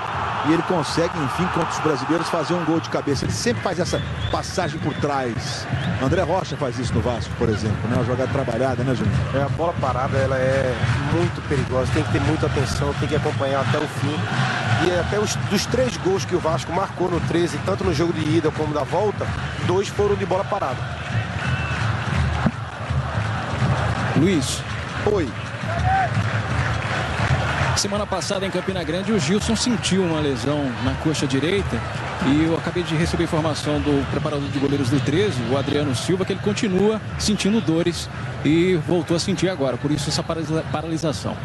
E ele consegue, enfim, contra os brasileiros, fazer um gol de cabeça. Ele sempre faz essa passagem por trás. André Rocha faz isso no Vasco, por exemplo, né? Uma jogada trabalhada, né, Júnior? A bola parada, ela é muito perigosa. Tem que ter muita atenção, tem que acompanhar até o fim. E até dos 3 gols que o Vasco marcou no 13, tanto no jogo de ida como da volta, 2 foram de bola parada. Luiz. Oi. Semana passada em Campina Grande, o Gilson sentiu uma lesão na coxa direita e eu acabei de receber informação do preparador de goleiros do 13, o Adriano Silva, que ele continua sentindo dores e voltou a sentir agora, por isso essa paralisação.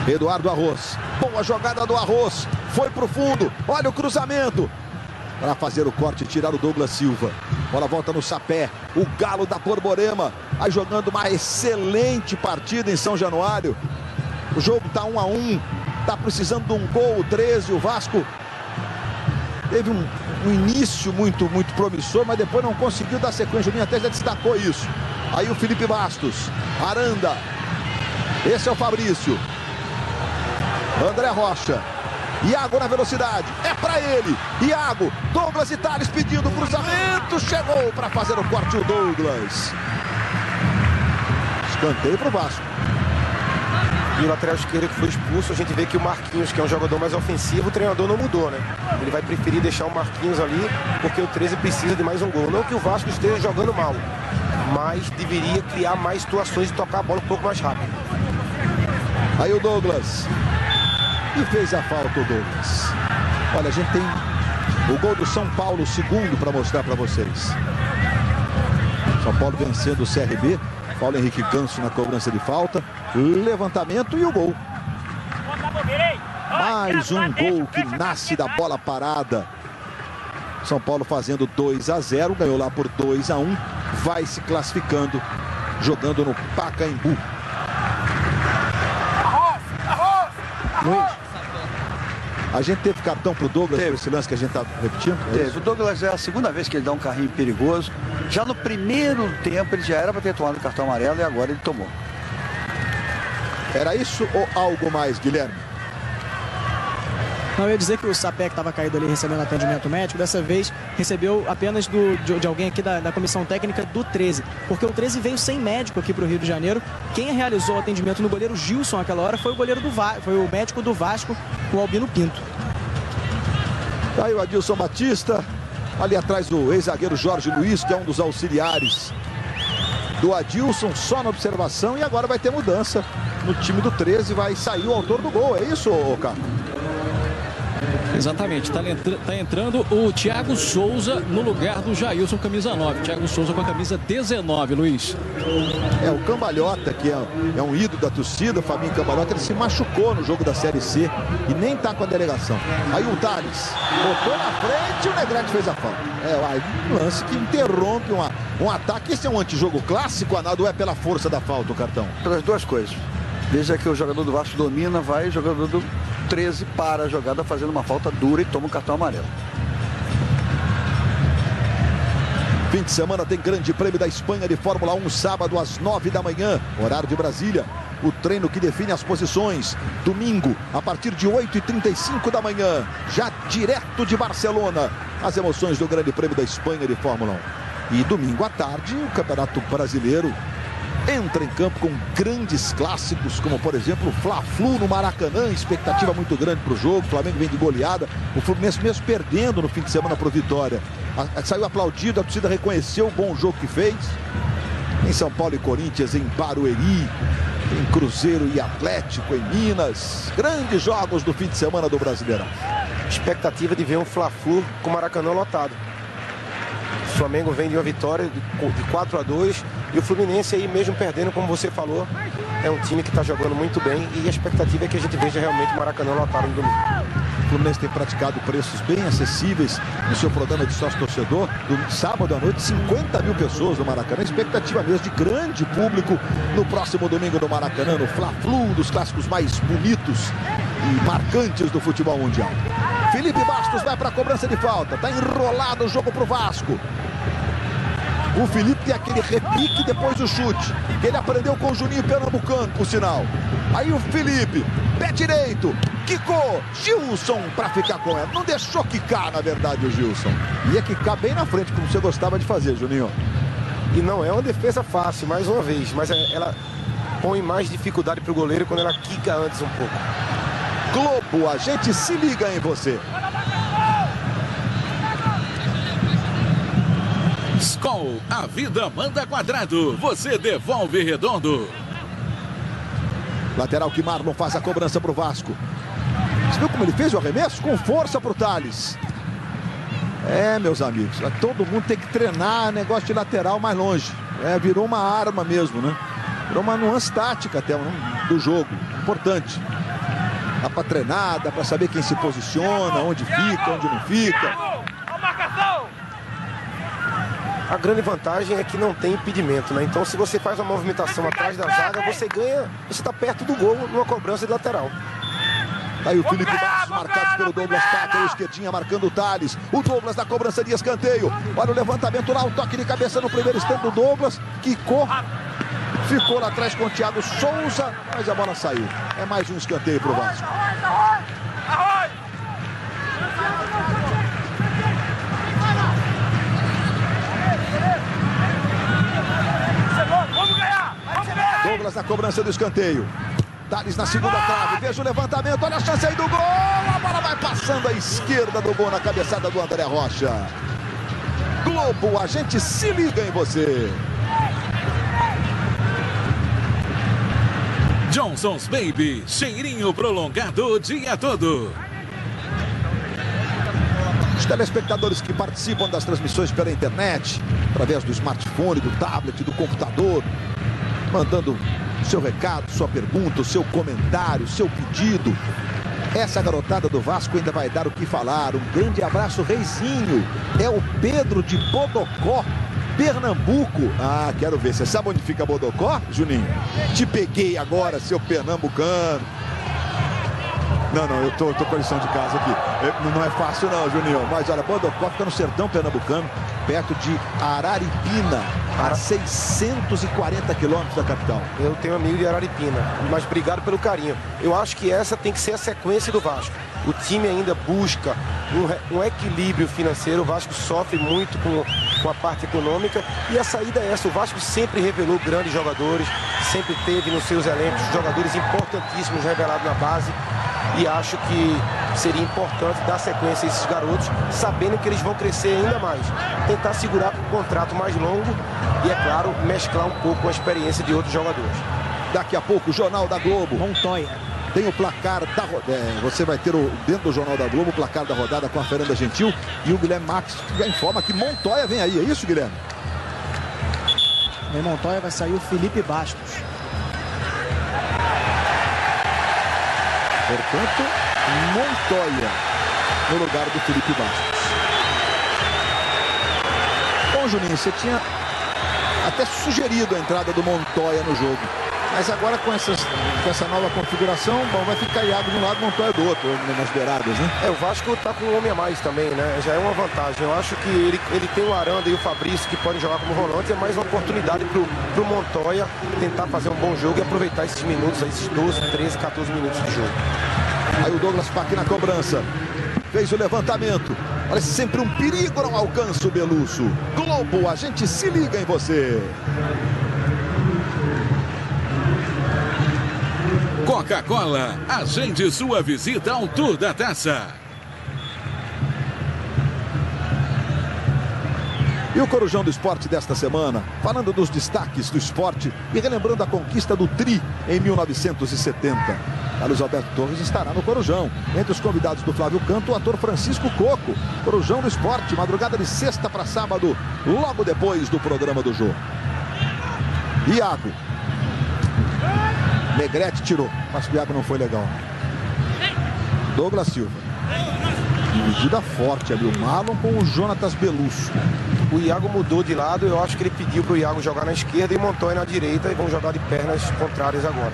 Eduardo Arroz, boa jogada do Arroz, foi pro fundo, olha o cruzamento. Para fazer o corte e tirar o Douglas Silva. Bola volta no Sapé. O Galo da Borborema. Aí jogando uma excelente partida em São Januário. O jogo tá 1-1. Tá precisando de um gol. O 13. O Vasco teve um início muito promissor, mas depois não conseguiu dar sequência. O Juninho até já destacou isso. Aí o Felipe Bastos. Aranda. Esse é o Fabrício. André Rocha. Iago na velocidade, é pra ele. Iago, Douglas e Thales pedindo cruzamento. Chegou para fazer o corte o Douglas. Escanteio pro Vasco. E o lateral esquerdo que foi expulso, a gente vê que o Marquinhos, que é um jogador mais ofensivo, o treinador não mudou, né? Ele vai preferir deixar o Marquinhos ali, porque o 13 precisa de mais um gol. Não que o Vasco esteja jogando mal, mas deveria criar mais situações e tocar a bola um pouco mais rápido. Aí o Douglas. E fez a falta o Douglas. Olha, a gente tem o gol do São Paulo, segundo, para mostrar para vocês. São Paulo vencendo o CRB. Paulo Henrique Ganso na cobrança de falta. Levantamento e o gol. Mais um gol que nasce da bola parada. São Paulo fazendo 2-0. Ganhou lá por 2-1. Vai se classificando, jogando no Pacaembu. Luiz. A gente teve cartão pro Douglas por esse lance que a gente tá repetindo? Teve. O Douglas é a segunda vez que ele dá um carrinho perigoso. Já no primeiro tempo ele já era para ter tomado o cartão amarelo e agora ele tomou. Era isso ou algo mais, Guilherme? Não, eu ia dizer que o Sapé, que estava caído ali recebendo atendimento médico, dessa vez recebeu apenas de alguém aqui da comissão técnica do 13. Porque o 13 veio sem médico aqui para o Rio de Janeiro. Quem realizou o atendimento no goleiro Gilson naquela hora foi o goleiro foi o médico do Vasco, o Albino Pinto. Tá aí o Adilson Batista. Ali atrás o ex-zagueiro Jorge Luiz, que é um dos auxiliares do Adilson, só na observação. E agora vai ter mudança no time do 13. Vai sair o autor do gol. É isso, Caco? Exatamente, tá entrando o Thiago Souza no lugar do Jailson, camisa 9. Thiago Souza com a camisa 19, Luiz. O Cambalhota, que é um ídolo da torcida, o Fabinho Cambalhota, ele se machucou no jogo da Série C e nem tá com a delegação. Aí o Thales botou na frente e o Negrete fez a falta. Um lance que interrompe um ataque. Esse é um antijogo clássico, Arnaldo, é pela força da falta o cartão? Pelas duas coisas. Veja que o jogador do Vasco domina, vai, o jogador do 13 para a jogada fazendo uma falta dura e toma um cartão amarelo. Fim de semana tem Grande Prêmio da Espanha de Fórmula 1, sábado às 9 da manhã, horário de Brasília. O treino que define as posições. Domingo, a partir de 8h35 da manhã, já direto de Barcelona, as emoções do Grande Prêmio da Espanha de Fórmula 1. E domingo à tarde, o Campeonato Brasileiro entra em campo com grandes clássicos, como por exemplo o Fla-Flu no Maracanã, expectativa muito grande para o jogo. O Flamengo vem de goleada, o Fluminense mesmo perdendo no fim de semana para o Vitória. Saiu aplaudido, a torcida reconheceu o bom jogo que fez. Em São Paulo e Corinthians, em Barueri, em Cruzeiro e Atlético, em Minas. Grandes jogos do fim de semana do Brasileirão. Expectativa de ver um Fla-Flu com o Maracanã lotado. O Flamengo vem de uma vitória de 4-2 e o Fluminense aí mesmo perdendo, como você falou, é um time que está jogando muito bem e a expectativa é que a gente veja realmente o Maracanã lotado no domingo. O Fluminense tem praticado preços bem acessíveis no seu programa de sócio-torcedor. Do sábado à noite, 50 mil pessoas no Maracanã. Expectativa mesmo de grande público no próximo domingo no Maracanã, no Fla-Flu, dos clássicos mais bonitos e marcantes do futebol mundial. Felipe Bastos vai para a cobrança de falta. Está enrolado o jogo para o Vasco. O Felipe tem aquele repique depois do chute, que ele aprendeu com o Juninho Pernambucano, por sinal. Aí o Felipe, pé direito, quicou, Gilson para ficar com ela. Não deixou quicar, na verdade, o Gilson. Ia quicar bem na frente, como você gostava de fazer, Juninho. E não é uma defesa fácil, mais uma vez, mas ela põe mais dificuldade para o goleiro quando ela quica antes um pouco. Globo, a gente se liga em você. Skol, a vida manda quadrado, você devolve redondo. Lateral que Marlon faz a cobrança para o Vasco. Você viu como ele fez o arremesso? Com força para o Thales. Meus amigos, todo mundo tem que treinar negócio de lateral mais longe. Virou uma arma mesmo, né? Virou uma nuance tática até do jogo. Importante. Dá para treinar, dá para saber quem se posiciona, onde fica, onde não fica. A grande vantagem é que não tem impedimento, né? Então, se você faz uma movimentação atrás da zaga, você ganha, você está perto do gol numa cobrança de lateral. Aí o Felipe Bastos, marcado pelo Douglas Paca, o esquerdinha marcando o Thales. O Douglas na cobrança de escanteio. Olha o levantamento lá, o toque de cabeça no primeiro instante do Douglas. Quicou, ficou lá atrás com o Thiago Souza, mas a bola saiu. É mais um escanteio para o Vasco. Douglas na cobrança do escanteio. Thales na segunda trave. Veja o levantamento. Olha a chance aí do gol. A bola vai passando à esquerda do gol na cabeçada do André Rocha. Globo, a gente se liga em você. Johnson's Baby, cheirinho prolongado o dia todo. Os telespectadores que participam das transmissões pela internet, através do smartphone, do tablet, do computador, mandando seu recado, sua pergunta, o seu comentário, seu pedido. Essa garotada do Vasco ainda vai dar o que falar. Um grande abraço, Reizinho. É o Pedro de Bodocó, Pernambuco. Quero ver. Você sabe onde fica Bodocó, Juninho? Te peguei agora, seu pernambucano. Não, eu tô com a lição de casa aqui. Não é fácil não, Juninho. Mas olha, Bodocó fica no sertão pernambucano, perto de Araripina, a 640 quilômetros da capital. Eu tenho amigo de Araripina, mas obrigado pelo carinho. Eu acho que essa tem que ser a sequência do Vasco. O time ainda busca um equilíbrio financeiro. O Vasco sofre muito com a parte econômica e a saída é essa. O Vasco sempre revelou grandes jogadores, sempre teve nos seus elencos jogadores importantíssimos revelados na base. E acho que seria importante dar sequência a esses garotos, sabendo que eles vão crescer ainda mais. Tentar segurar um contrato mais longo e, é claro, mesclar um pouco a experiência de outros jogadores. Daqui a pouco, o Jornal da Globo. Montoya. Tem o placar da rodada. Você vai ter dentro do Jornal da Globo o placar da rodada com a Fernanda Gentil e o Guilherme Max já informa que Montoya vem aí. É isso, Guilherme? Em Montoya vai sair o Felipe Bastos. Portanto, Montoya no lugar do Felipe Bastos. Bom, Juninho, você tinha até sugerido a entrada do Montoya no jogo. Mas agora com essa nova configuração, bom, vai ficar Iago de um lado, Montoya do outro, nas beiradas, né? O Vasco tá com um homem a mais também, né? Já é uma vantagem. Eu acho que ele tem o Aranda e o Fabrício que podem jogar como volante. É mais uma oportunidade pro Montoya tentar fazer um bom jogo e aproveitar esses minutos, esses 12, 13, 14 minutos de jogo. Aí o Douglas Pac na cobrança. Fez o levantamento. Parece sempre um perigo, não alcança o Belusso. Globo, a gente se liga em você. Coca-Cola, agende sua visita ao Tour da Taça. E o Corujão do Esporte desta semana, falando dos destaques do esporte e relembrando a conquista do Tri em 1970. Carlos Alberto Torres estará no Corujão. Entre os convidados do Flávio Canto, o ator Francisco Coco. Corujão do Esporte, madrugada de sexta para sábado, logo depois do programa do jogo. Iago. Negrete tirou, mas o Iago não foi legal. Douglas Silva. Dividida forte ali, o Marlon com o Jonatas Belusso. O Iago mudou de lado, eu acho que ele pediu pro Iago jogar na esquerda e Montoya na direita e vão jogar de pernas contrárias agora.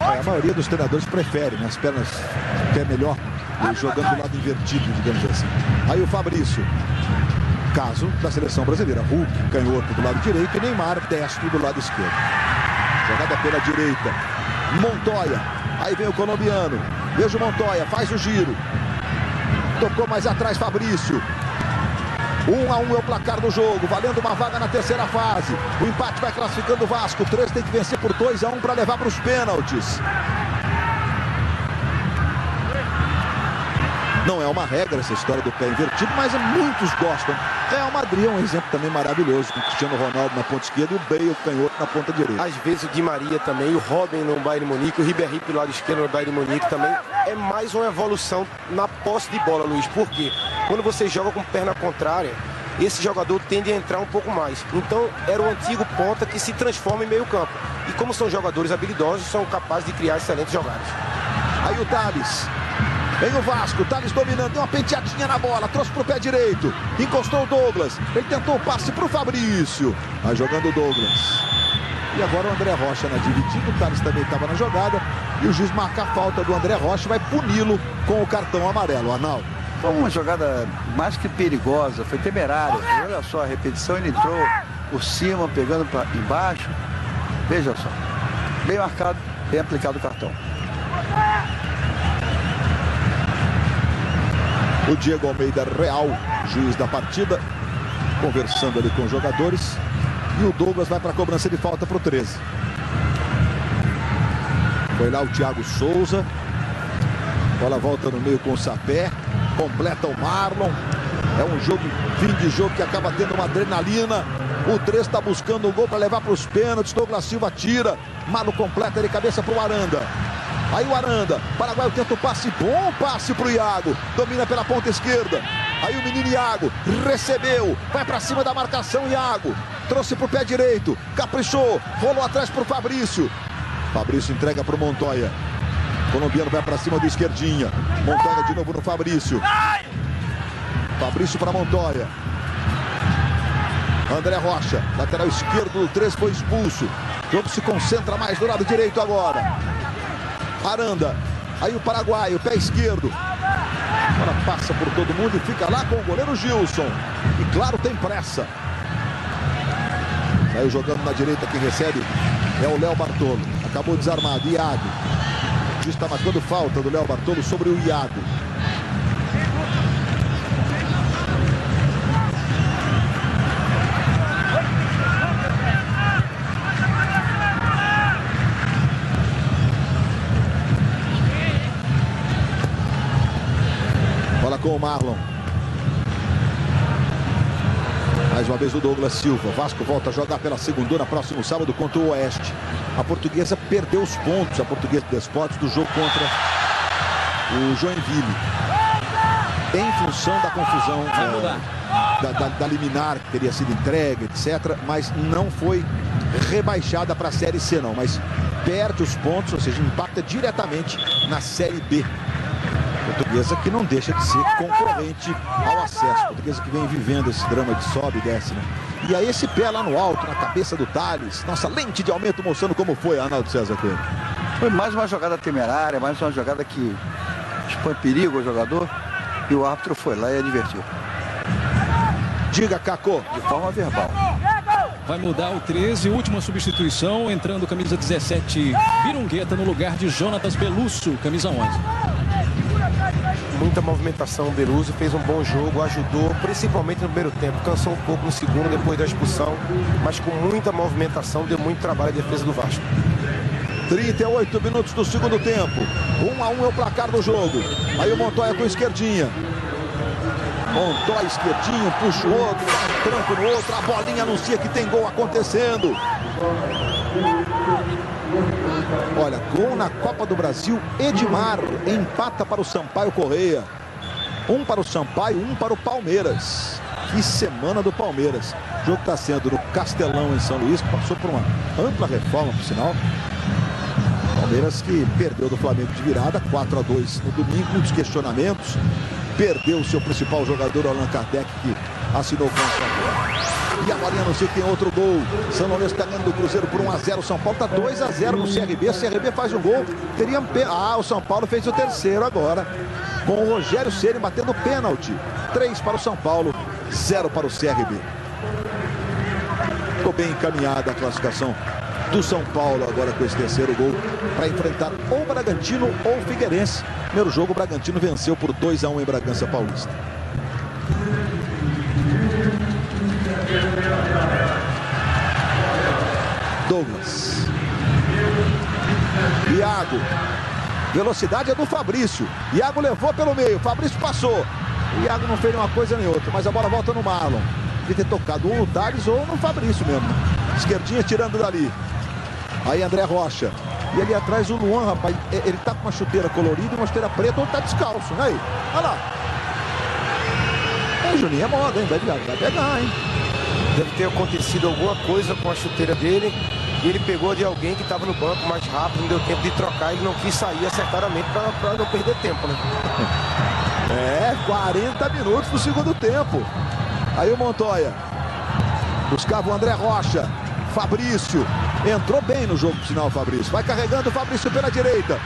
A maioria dos treinadores prefere, né? As pernas pé melhor, jogando do lado invertido, digamos assim. Aí o Fabrício. Caso da seleção brasileira. Hulk, canhoto do lado direito e Neymar, destro do lado esquerdo. Jogada pela direita. Montoya. Aí vem o colombiano. Veja o Montoya, faz o giro. Tocou mais atrás Fabrício. 1-1 é o placar do jogo, valendo uma vaga na terceira fase. O empate vai classificando o Vasco. O 3 tem que vencer por 2-1 para levar para os pênaltis. Não é uma regra essa história do pé invertido, mas muitos gostam. Real Madrid é um exemplo também maravilhoso, com o Cristiano Ronaldo na ponta esquerda e o Bale canhoto na ponta direita. Às vezes o Di Maria também, o Robin no Bayern de Munique, o Ribéry pelo lado esquerdo no Bayern de Munique também. É mais uma evolução na posse de bola, Luiz. Por quê? Quando você joga com perna contrária, esse jogador tende a entrar um pouco mais. Então era o antigo ponta que se transforma em meio campo. E como são jogadores habilidosos, são capazes de criar excelentes jogadas. Aí o Thales. Vem o Vasco, Thales dominando, deu uma penteadinha na bola, trouxe pro pé direito, encostou o Douglas, ele tentou o passe pro Fabrício, vai jogando o Douglas. E agora o André Rocha na dividida, o Thales também estava na jogada, e o juiz marca a falta do André Rocha e vai puni-lo com o cartão amarelo, Arnaldo. Foi uma jogada mais que perigosa, foi temerária. Olha só a repetição, ele entrou por cima, pegando para embaixo. Veja só, bem marcado, bem aplicado o cartão. O Diego Almeida Real, juiz da partida, conversando ali com os jogadores. E o Douglas vai para a cobrança de falta para o 13. Foi lá o Thiago Souza. Bola volta no meio com o Sapé. Completa o Marlon. É um jogo, fim de jogo que acaba tendo uma adrenalina. O 3 está buscando o gol para levar para os pênaltis. Douglas Silva tira. Marlon completa de cabeça para o Aranda. Aí o Aranda, Paraguai tenta o passe, bom passe pro Iago, domina pela ponta esquerda. Aí o menino Iago recebeu, vai pra cima da marcação Iago, trouxe pro pé direito, caprichou, rolou atrás pro Fabrício. Fabrício entrega pro Montoya. O colombiano vai pra cima do esquerdinha. Montoya de novo no Fabrício. Fabrício para Montoya. André Rocha, lateral esquerdo do 3 foi expulso. O jogo se concentra mais do lado direito agora. Aranda, aí o paraguaio, pé esquerdo. Agora passa por todo mundo e fica lá com o goleiro Gilson. E claro, tem pressa. Saiu jogando na direita, quem recebe é o Léo Bartolo. Acabou desarmado, Iago. O juiz está marcando falta do Léo Bartolo sobre o Iago. Com o Marlon. Mais uma vez o Douglas Silva. Vasco volta a jogar pela segunda, próximo sábado contra o Oeste. A Portuguesa perdeu os pontos, a Portuguesa de Esportes, do jogo contra o Joinville. Em função da confusão da liminar que teria sido entregue, etc. Mas não foi rebaixada para a Série C, não. Mas perde os pontos, ou seja, impacta diretamente na Série B. Portuguesa que não deixa de ser concorrente ao acesso. Portuguesa que vem vivendo esse drama de sobe e desce, né? E aí esse pé lá no alto, na cabeça do Thales. Nossa lente de aumento mostrando como foi, Arnaldo César Coelho. Foi mais uma jogada temerária, mais uma jogada que expõe perigo ao jogador. E o árbitro foi lá e advertiu. Diga, Cacô. De forma verbal. Vai mudar o 13, última substituição, entrando camisa 17, Virungueta, no lugar de Jonatas Belusso, camisa 11. Muita movimentação, o Belusso fez um bom jogo, ajudou, principalmente no primeiro tempo. Cansou um pouco no segundo, depois da expulsão, mas com muita movimentação, deu muito trabalho a defesa do Vasco. 38 minutos do segundo tempo. 1-1 é o placar do jogo. Aí o Montoya com esquerdinha. Montoya esquerdinho, puxa o outro, dá um tranco no outro. A bolinha anuncia que tem gol acontecendo. Olha, gol na Copa do Brasil. Edmar empata para o Sampaio Correia. Um para o Sampaio, um para o Palmeiras. Que semana do Palmeiras. O jogo está sendo no Castelão, em São Luís, que passou por uma ampla reforma, por sinal. Palmeiras que perdeu do Flamengo de virada, 4-2 no domingo, muitos questionamentos. Perdeu o seu principal jogador, Allan Kardec, que assinou com o São Paulo. E a bolinha anuncia que tem outro gol. São Lourenço está ganhando do Cruzeiro por 1-0. São Paulo está 2-0 no CRB. O CRB faz um gol. O São Paulo fez o terceiro agora. Com o Rogério Ceni batendo pênalti. 3 para o São Paulo, 0 para o CRB. Ficou bem encaminhada a classificação do São Paulo agora com esse terceiro gol para enfrentar ou Bragantino ou Figueirense. Primeiro jogo, o Bragantino venceu por 2-1 em Bragança Paulista. Douglas. Iago. Velocidade é do Fabrício. Iago levou pelo meio. Fabrício passou. O Iago não fez uma coisa nem outra, mas a bola volta no Marlon. De ter tocado ou no Thales ou no Fabrício mesmo. Esquerdinha tirando dali. Aí André Rocha. E ali atrás o Luan, rapaz. Ele tá com uma chuteira colorida e uma chuteira preta ou tá descalço, né? Aí, olha lá. Juninho é moda, hein? Vai pegar, hein? Deve ter acontecido alguma coisa com a chuteira dele. E ele pegou de alguém que estava no banco mais rápido, não deu tempo de trocar. Ele não quis sair acertadamente para não perder tempo, né? 40 minutos do segundo tempo. Aí o Montoya. Buscava o André Rocha. Fabrício. Entrou bem no jogo, por sinal, o Fabrício. Vai carregando o Fabrício pela direita.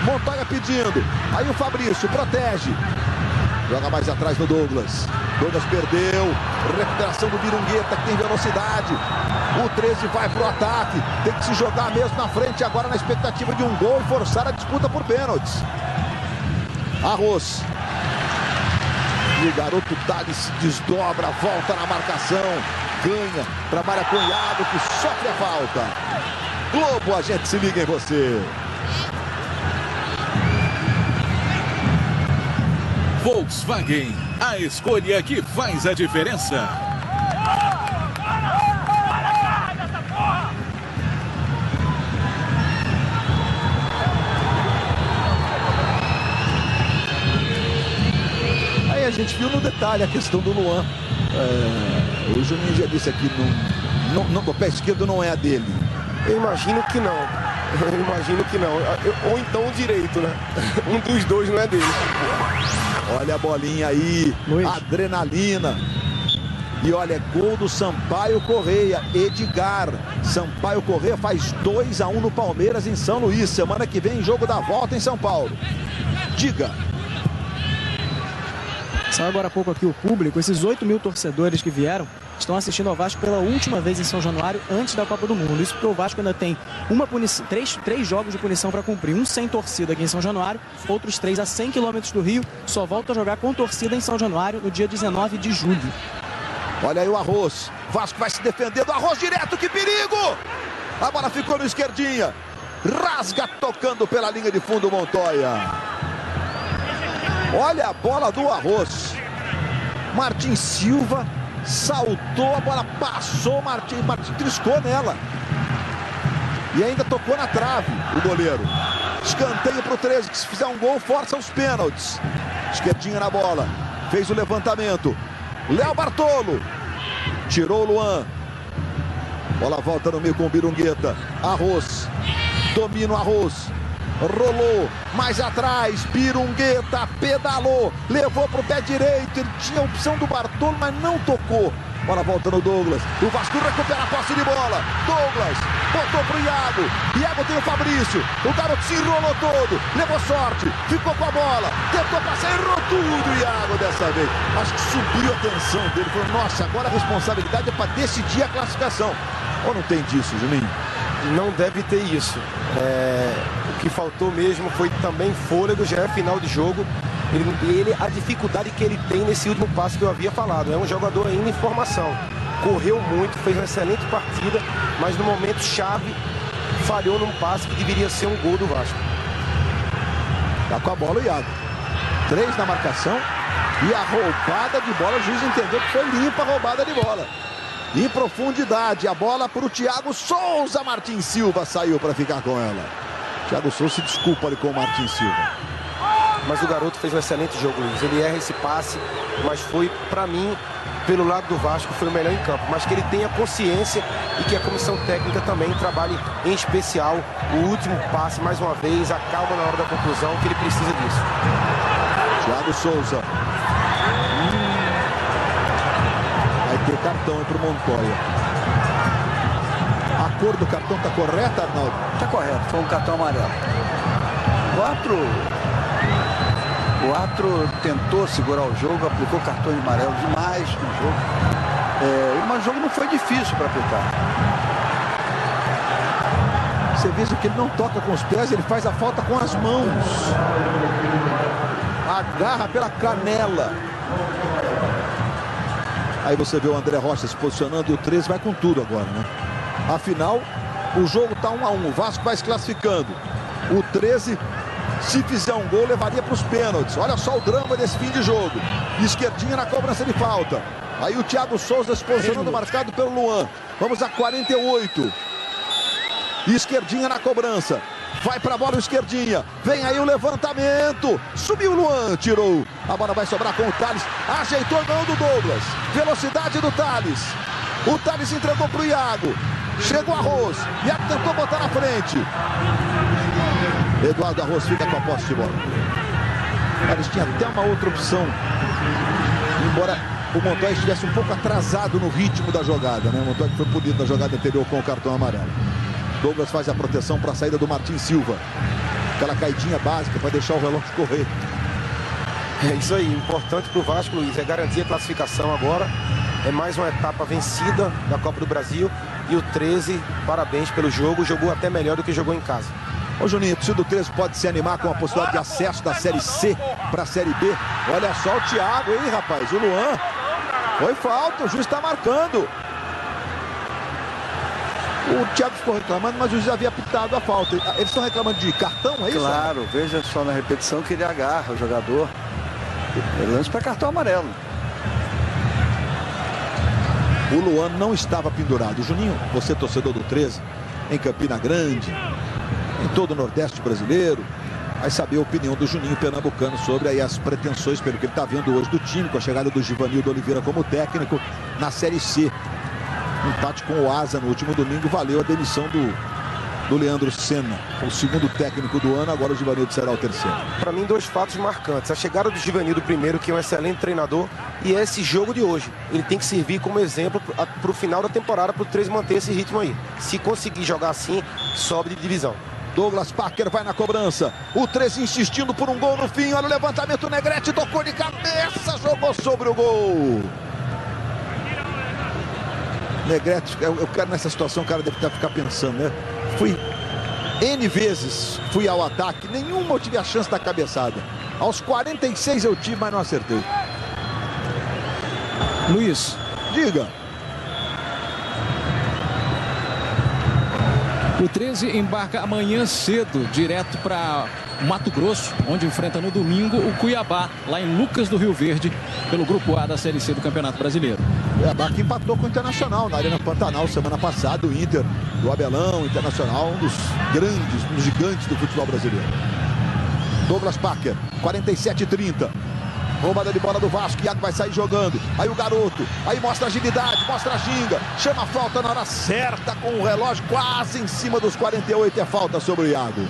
Montoya pedindo. Aí o Fabrício protege. Joga mais atrás no Douglas. Douglas perdeu. Recuperação do Virungueta, que tem velocidade. O 13 vai pro ataque. Tem que se jogar mesmo na frente agora na expectativa de um gol e forçar a disputa por pênaltis. Arroz. E o garoto Thales se desdobra, volta na marcação. Ganha, trabalha com o Iago, que sofre a falta. Globo, a gente se liga em você. Volkswagen, a escolha que faz a diferença. Aí a gente viu no detalhe a questão do Luan. O Juninho já disse aqui, no pé esquerdo não é a dele. Eu imagino que não. Ou então o direito, né? Um dos dois não é dele. Olha a bolinha aí, Luiz. Adrenalina. E olha, gol do Sampaio Correia, Edgar. Sampaio Correia faz 2-1 no Palmeiras em São Luís. Semana que vem, jogo da volta em São Paulo. Diga. Saiu agora há pouco aqui o público, esses 8 mil torcedores que vieram estão assistindo ao Vasco pela última vez em São Januário antes da Copa do Mundo. Isso porque o Vasco ainda tem uma punição, três jogos de punição para cumprir. Um sem torcida aqui em São Januário, outros 3 a 100 quilômetros do Rio. Só volta a jogar com torcida em São Januário no dia 19 de julho. Olha aí o Arroz. Vasco vai se defendendo. Arroz direto, que perigo! A bola ficou no esquerdinha. Rasga tocando pela linha de fundo o Montoya. Olha a bola do Arroz. Martin Silva saltou, a bola passou, o Martim triscou nela. E ainda tocou na trave o goleiro. Escanteio para o 13, que se fizer um gol, força os pênaltis. Esquerdinha na bola, fez o levantamento. Léo Bartolo, tirou o Luan. Bola volta no meio com o Birungueta. Arroz, domina o Arroz. Rolou, mais atrás, Birungueta pedalou, levou para o pé direito, ele tinha a opção do Bartolo, mas não tocou. Bola volta no Douglas, o Vasco recupera a posse de bola, Douglas, botou pro Iago, Iago tem o Fabrício, o garoto se enrolou todo, levou sorte, ficou com a bola, tentou passar, errou tudo, Iago dessa vez. Acho que subiu a tensão dele, falou, nossa, agora a responsabilidade é para decidir a classificação. Ou não tem disso, Juninho? Não deve ter isso. O que faltou mesmo foi também fôlego, já é final de jogo. A dificuldade que ele tem nesse último passe que eu havia falado. É um jogador ainda em formação. Correu muito, fez uma excelente partida, mas no momento chave falhou num passe que deveria ser um gol do Vasco. Tá com a bola o Iago. 3 na marcação e a roubada de bola, o juiz entendeu que foi limpa a roubada de bola. Em profundidade, a bola para o Thiago Souza. Martin Silva saiu para ficar com ela. Thiago Souza se desculpa ali com o Martin Silva. Mas o garoto fez um excelente jogo, Luiz. Ele erra esse passe, mas foi, para mim, pelo lado do Vasco, foi o melhor em campo. Mas que ele tenha consciência e que a comissão técnica também trabalhe em especial o último passe, mais uma vez, a calma na hora da conclusão, que ele precisa disso. Thiago Souza. Vai ter cartão para o Montoya. A cor do cartão está correta, Arnaldo? Está correto, foi um cartão amarelo. O árbitro tentou segurar o jogo, aplicou cartões amarelos demais no jogo. Mas o jogo não foi difícil para aplicar. Você vê que ele não toca com os pés, ele faz a falta com as mãos. Agarra pela canela. Aí você vê o André Rocha se posicionando e o 13 vai com tudo agora, né? Afinal, o jogo está 1-1. O Vasco vai se classificando. O 13, se fizer um gol, levaria para os pênaltis. Olha só o drama desse fim de jogo. Esquerdinha na cobrança de falta. Aí o Thiago Souza se posicionando, marcado pelo Luan. Vamos a 48. Esquerdinha na cobrança. Vai para a bola o Esquerdinha. Vem aí o levantamento. Subiu o Luan, tirou. A bola vai sobrar com o Thales. Ajeitou não do Douglas. Velocidade do Thales. O Thales entregou para o Iago. Chegou Arroz. Iago tentou botar na frente. Eduardo Arroz fica com a posse de bola. Thales tinha até uma outra opção. Embora o Montoya estivesse um pouco atrasado no ritmo da jogada, né? O Montoya que foi punido na jogada anterior com o cartão amarelo. Douglas faz a proteção para a saída do Martin Silva. Aquela caidinha básica para deixar o relógio correr. É isso aí, importante para o Vasco, Luiz, é garantir a classificação agora. É mais uma etapa vencida da Copa do Brasil. E o 13, parabéns pelo jogo, jogou até melhor do que jogou em casa. Ô Juninho, o torcedor do 13 pode se animar com a possibilidade de acesso da Série C para a Série B. Olha só o Thiago aí, rapaz, o Luan. Foi falta, o juiz está marcando. O Thiago ficou reclamando, mas o juiz havia apitado a falta. Eles estão reclamando de cartão, é isso? Claro, veja só na repetição que ele agarra o jogador. Ele lança para cartão amarelo. O Luan não estava pendurado. Juninho, você torcedor do 13, em Campina Grande, em todo o Nordeste brasileiro, vai saber a opinião do Juninho pernambucano sobre aí as pretensões, pelo que ele está vendo hoje do time, com a chegada do Givanildo Oliveira como técnico na Série C. Empate com o Asa no último domingo valeu a demissão do Leandro Senna, o segundo técnico do ano. Agora o Givanildo será o terceiro. Para mim, 2 fatos marcantes: a chegada do Givanildo primeiro, que é um excelente treinador, e esse jogo de hoje. Ele tem que servir como exemplo para o final da temporada, para o 13 manter esse ritmo aí. Se conseguir jogar assim, sobe de divisão. Douglas Parker vai na cobrança. O 13 insistindo por um gol no fim. Olha o levantamento, Negrete tocou de cabeça, jogou sobre o gol. Negrete, eu quero nessa situação, o cara deve ficar pensando, né? Fui N vezes, fui ao ataque, nenhuma eu tive a chance da cabeçada. Aos 46 eu tive, mas não acertei. Luiz, diga. O 13 embarca amanhã cedo, direto para Mato Grosso, onde enfrenta no domingo o Cuiabá, lá em Lucas do Rio Verde, pelo Grupo A da Série C do Campeonato Brasileiro. Cuiabá que empatou com o Internacional na Arena Pantanal semana passada. O Inter do Abelão, Internacional, um dos grandes, um dos gigantes do futebol brasileiro. Douglas Parker, 47-30. Roubada de bola do Vasco, Iago vai sair jogando. Aí o garoto, aí mostra agilidade, mostra a ginga. Chama a falta na hora certa com o relógio quase em cima dos 48. É falta sobre o Iago.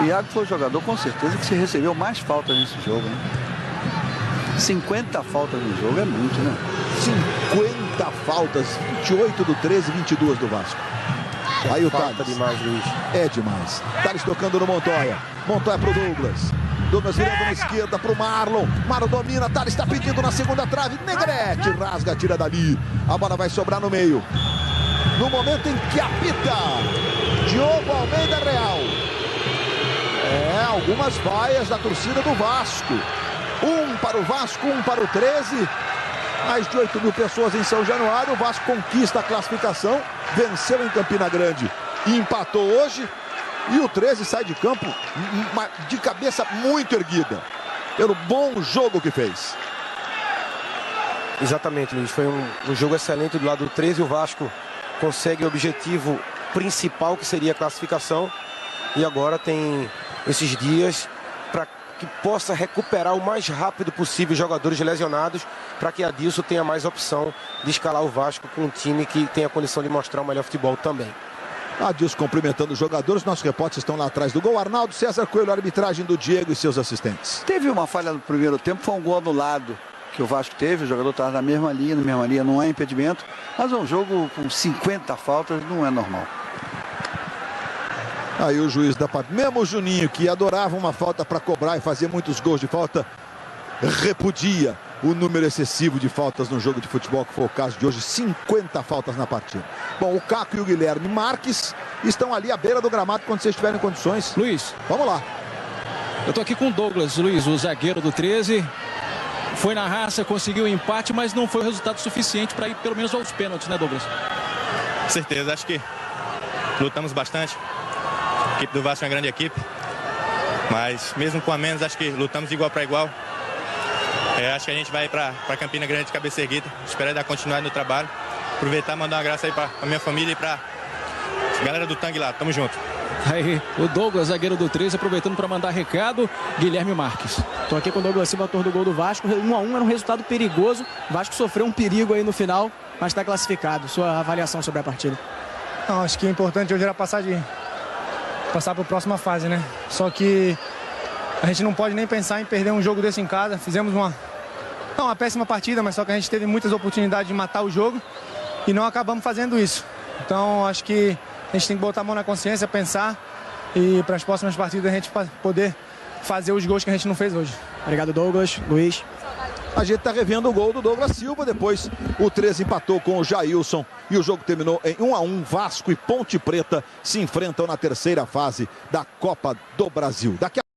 O Iago foi o jogador com certeza que se recebeu mais faltas nesse jogo, né? 50 faltas no jogo é muito, né? 50 faltas, 28 do 13, 22 do Vasco. Aí o Thales. Demais, Luiz. É demais. Thales tocando no Montoya. Montoya pro Douglas. Douglas virando na esquerda pro Marlon. Marlon domina, Thales está pedindo na segunda trave. Negrete rasga, tira dali. A bola vai sobrar no meio. No momento em que apita Diogo Almeida Real. Algumas vaias da torcida do Vasco. Um para o Vasco, um para o 13. Mais de 8 mil pessoas em São Januário. O Vasco conquista a classificação. Venceu em Campina Grande e empatou hoje. E o 13 sai de campo de cabeça muito erguida. Pelo bom jogo que fez. Exatamente, Luiz. Foi um jogo excelente do lado do 13. O Vasco consegue o objetivo principal, que seria a classificação. E agora tem esses dias para que possa recuperar o mais rápido possível os jogadores lesionados, para que Adilson tenha mais opção de escalar o Vasco com um time que tem a condição de mostrar o melhor futebol também. Adilson cumprimentando os jogadores. Nossos repórteres estão lá atrás do gol. Arnaldo César Coelho, a arbitragem do Diego e seus assistentes. Teve uma falha no primeiro tempo, foi um gol anulado que o Vasco teve. O jogador estava na mesma linha, não é impedimento. Mas um jogo com 50 faltas não é normal. Aí o juiz da partida, mesmo o Juninho, que adorava uma falta para cobrar e fazer muitos gols de falta, repudia o número excessivo de faltas no jogo de futebol, que foi o caso de hoje. 50 faltas na partida. Bom, o Caco e o Guilherme Marques estão ali à beira do gramado quando vocês tiverem condições. Luiz, vamos lá. Eu tô aqui com o Douglas, Luiz, o zagueiro do 13. Foi na raça, conseguiu o empate, mas não foi o resultado suficiente para ir pelo menos aos pênaltis, né, Douglas? Com certeza, acho que lutamos bastante. A equipe do Vasco é uma grande equipe, mas mesmo com a menos, acho que lutamos de igual para igual. Acho que a gente vai para Campina Grande de cabeça erguida. Espero dar continuidade no trabalho. Aproveitar e mandar uma graça aí para a minha família e para a galera do Tangue lá. Tamo junto. Aí, o Douglas, zagueiro do 13, aproveitando para mandar recado. Guilherme Marques. Estou aqui com o Douglas Silva, autor do gol do Vasco. 1-1 era um resultado perigoso. O Vasco sofreu um perigo aí no final, mas está classificado. Sua avaliação sobre a partida? Não, acho que é importante hoje era passar para a próxima fase, né? Só que a gente não pode nem pensar em perder um jogo desse em casa. Fizemos uma péssima partida, mas só que a gente teve muitas oportunidades de matar o jogo e não acabamos fazendo isso. Então acho que a gente tem que botar a mão na consciência, pensar e para as próximas partidas a gente poder fazer os gols que a gente não fez hoje. Obrigado, Douglas. Luiz. A gente está revendo o gol do Douglas Silva. Depois o 13 empatou com o Jailson e o jogo terminou em 1-1. Vasco e Ponte Preta se enfrentam na terceira fase da Copa do Brasil. Daqui a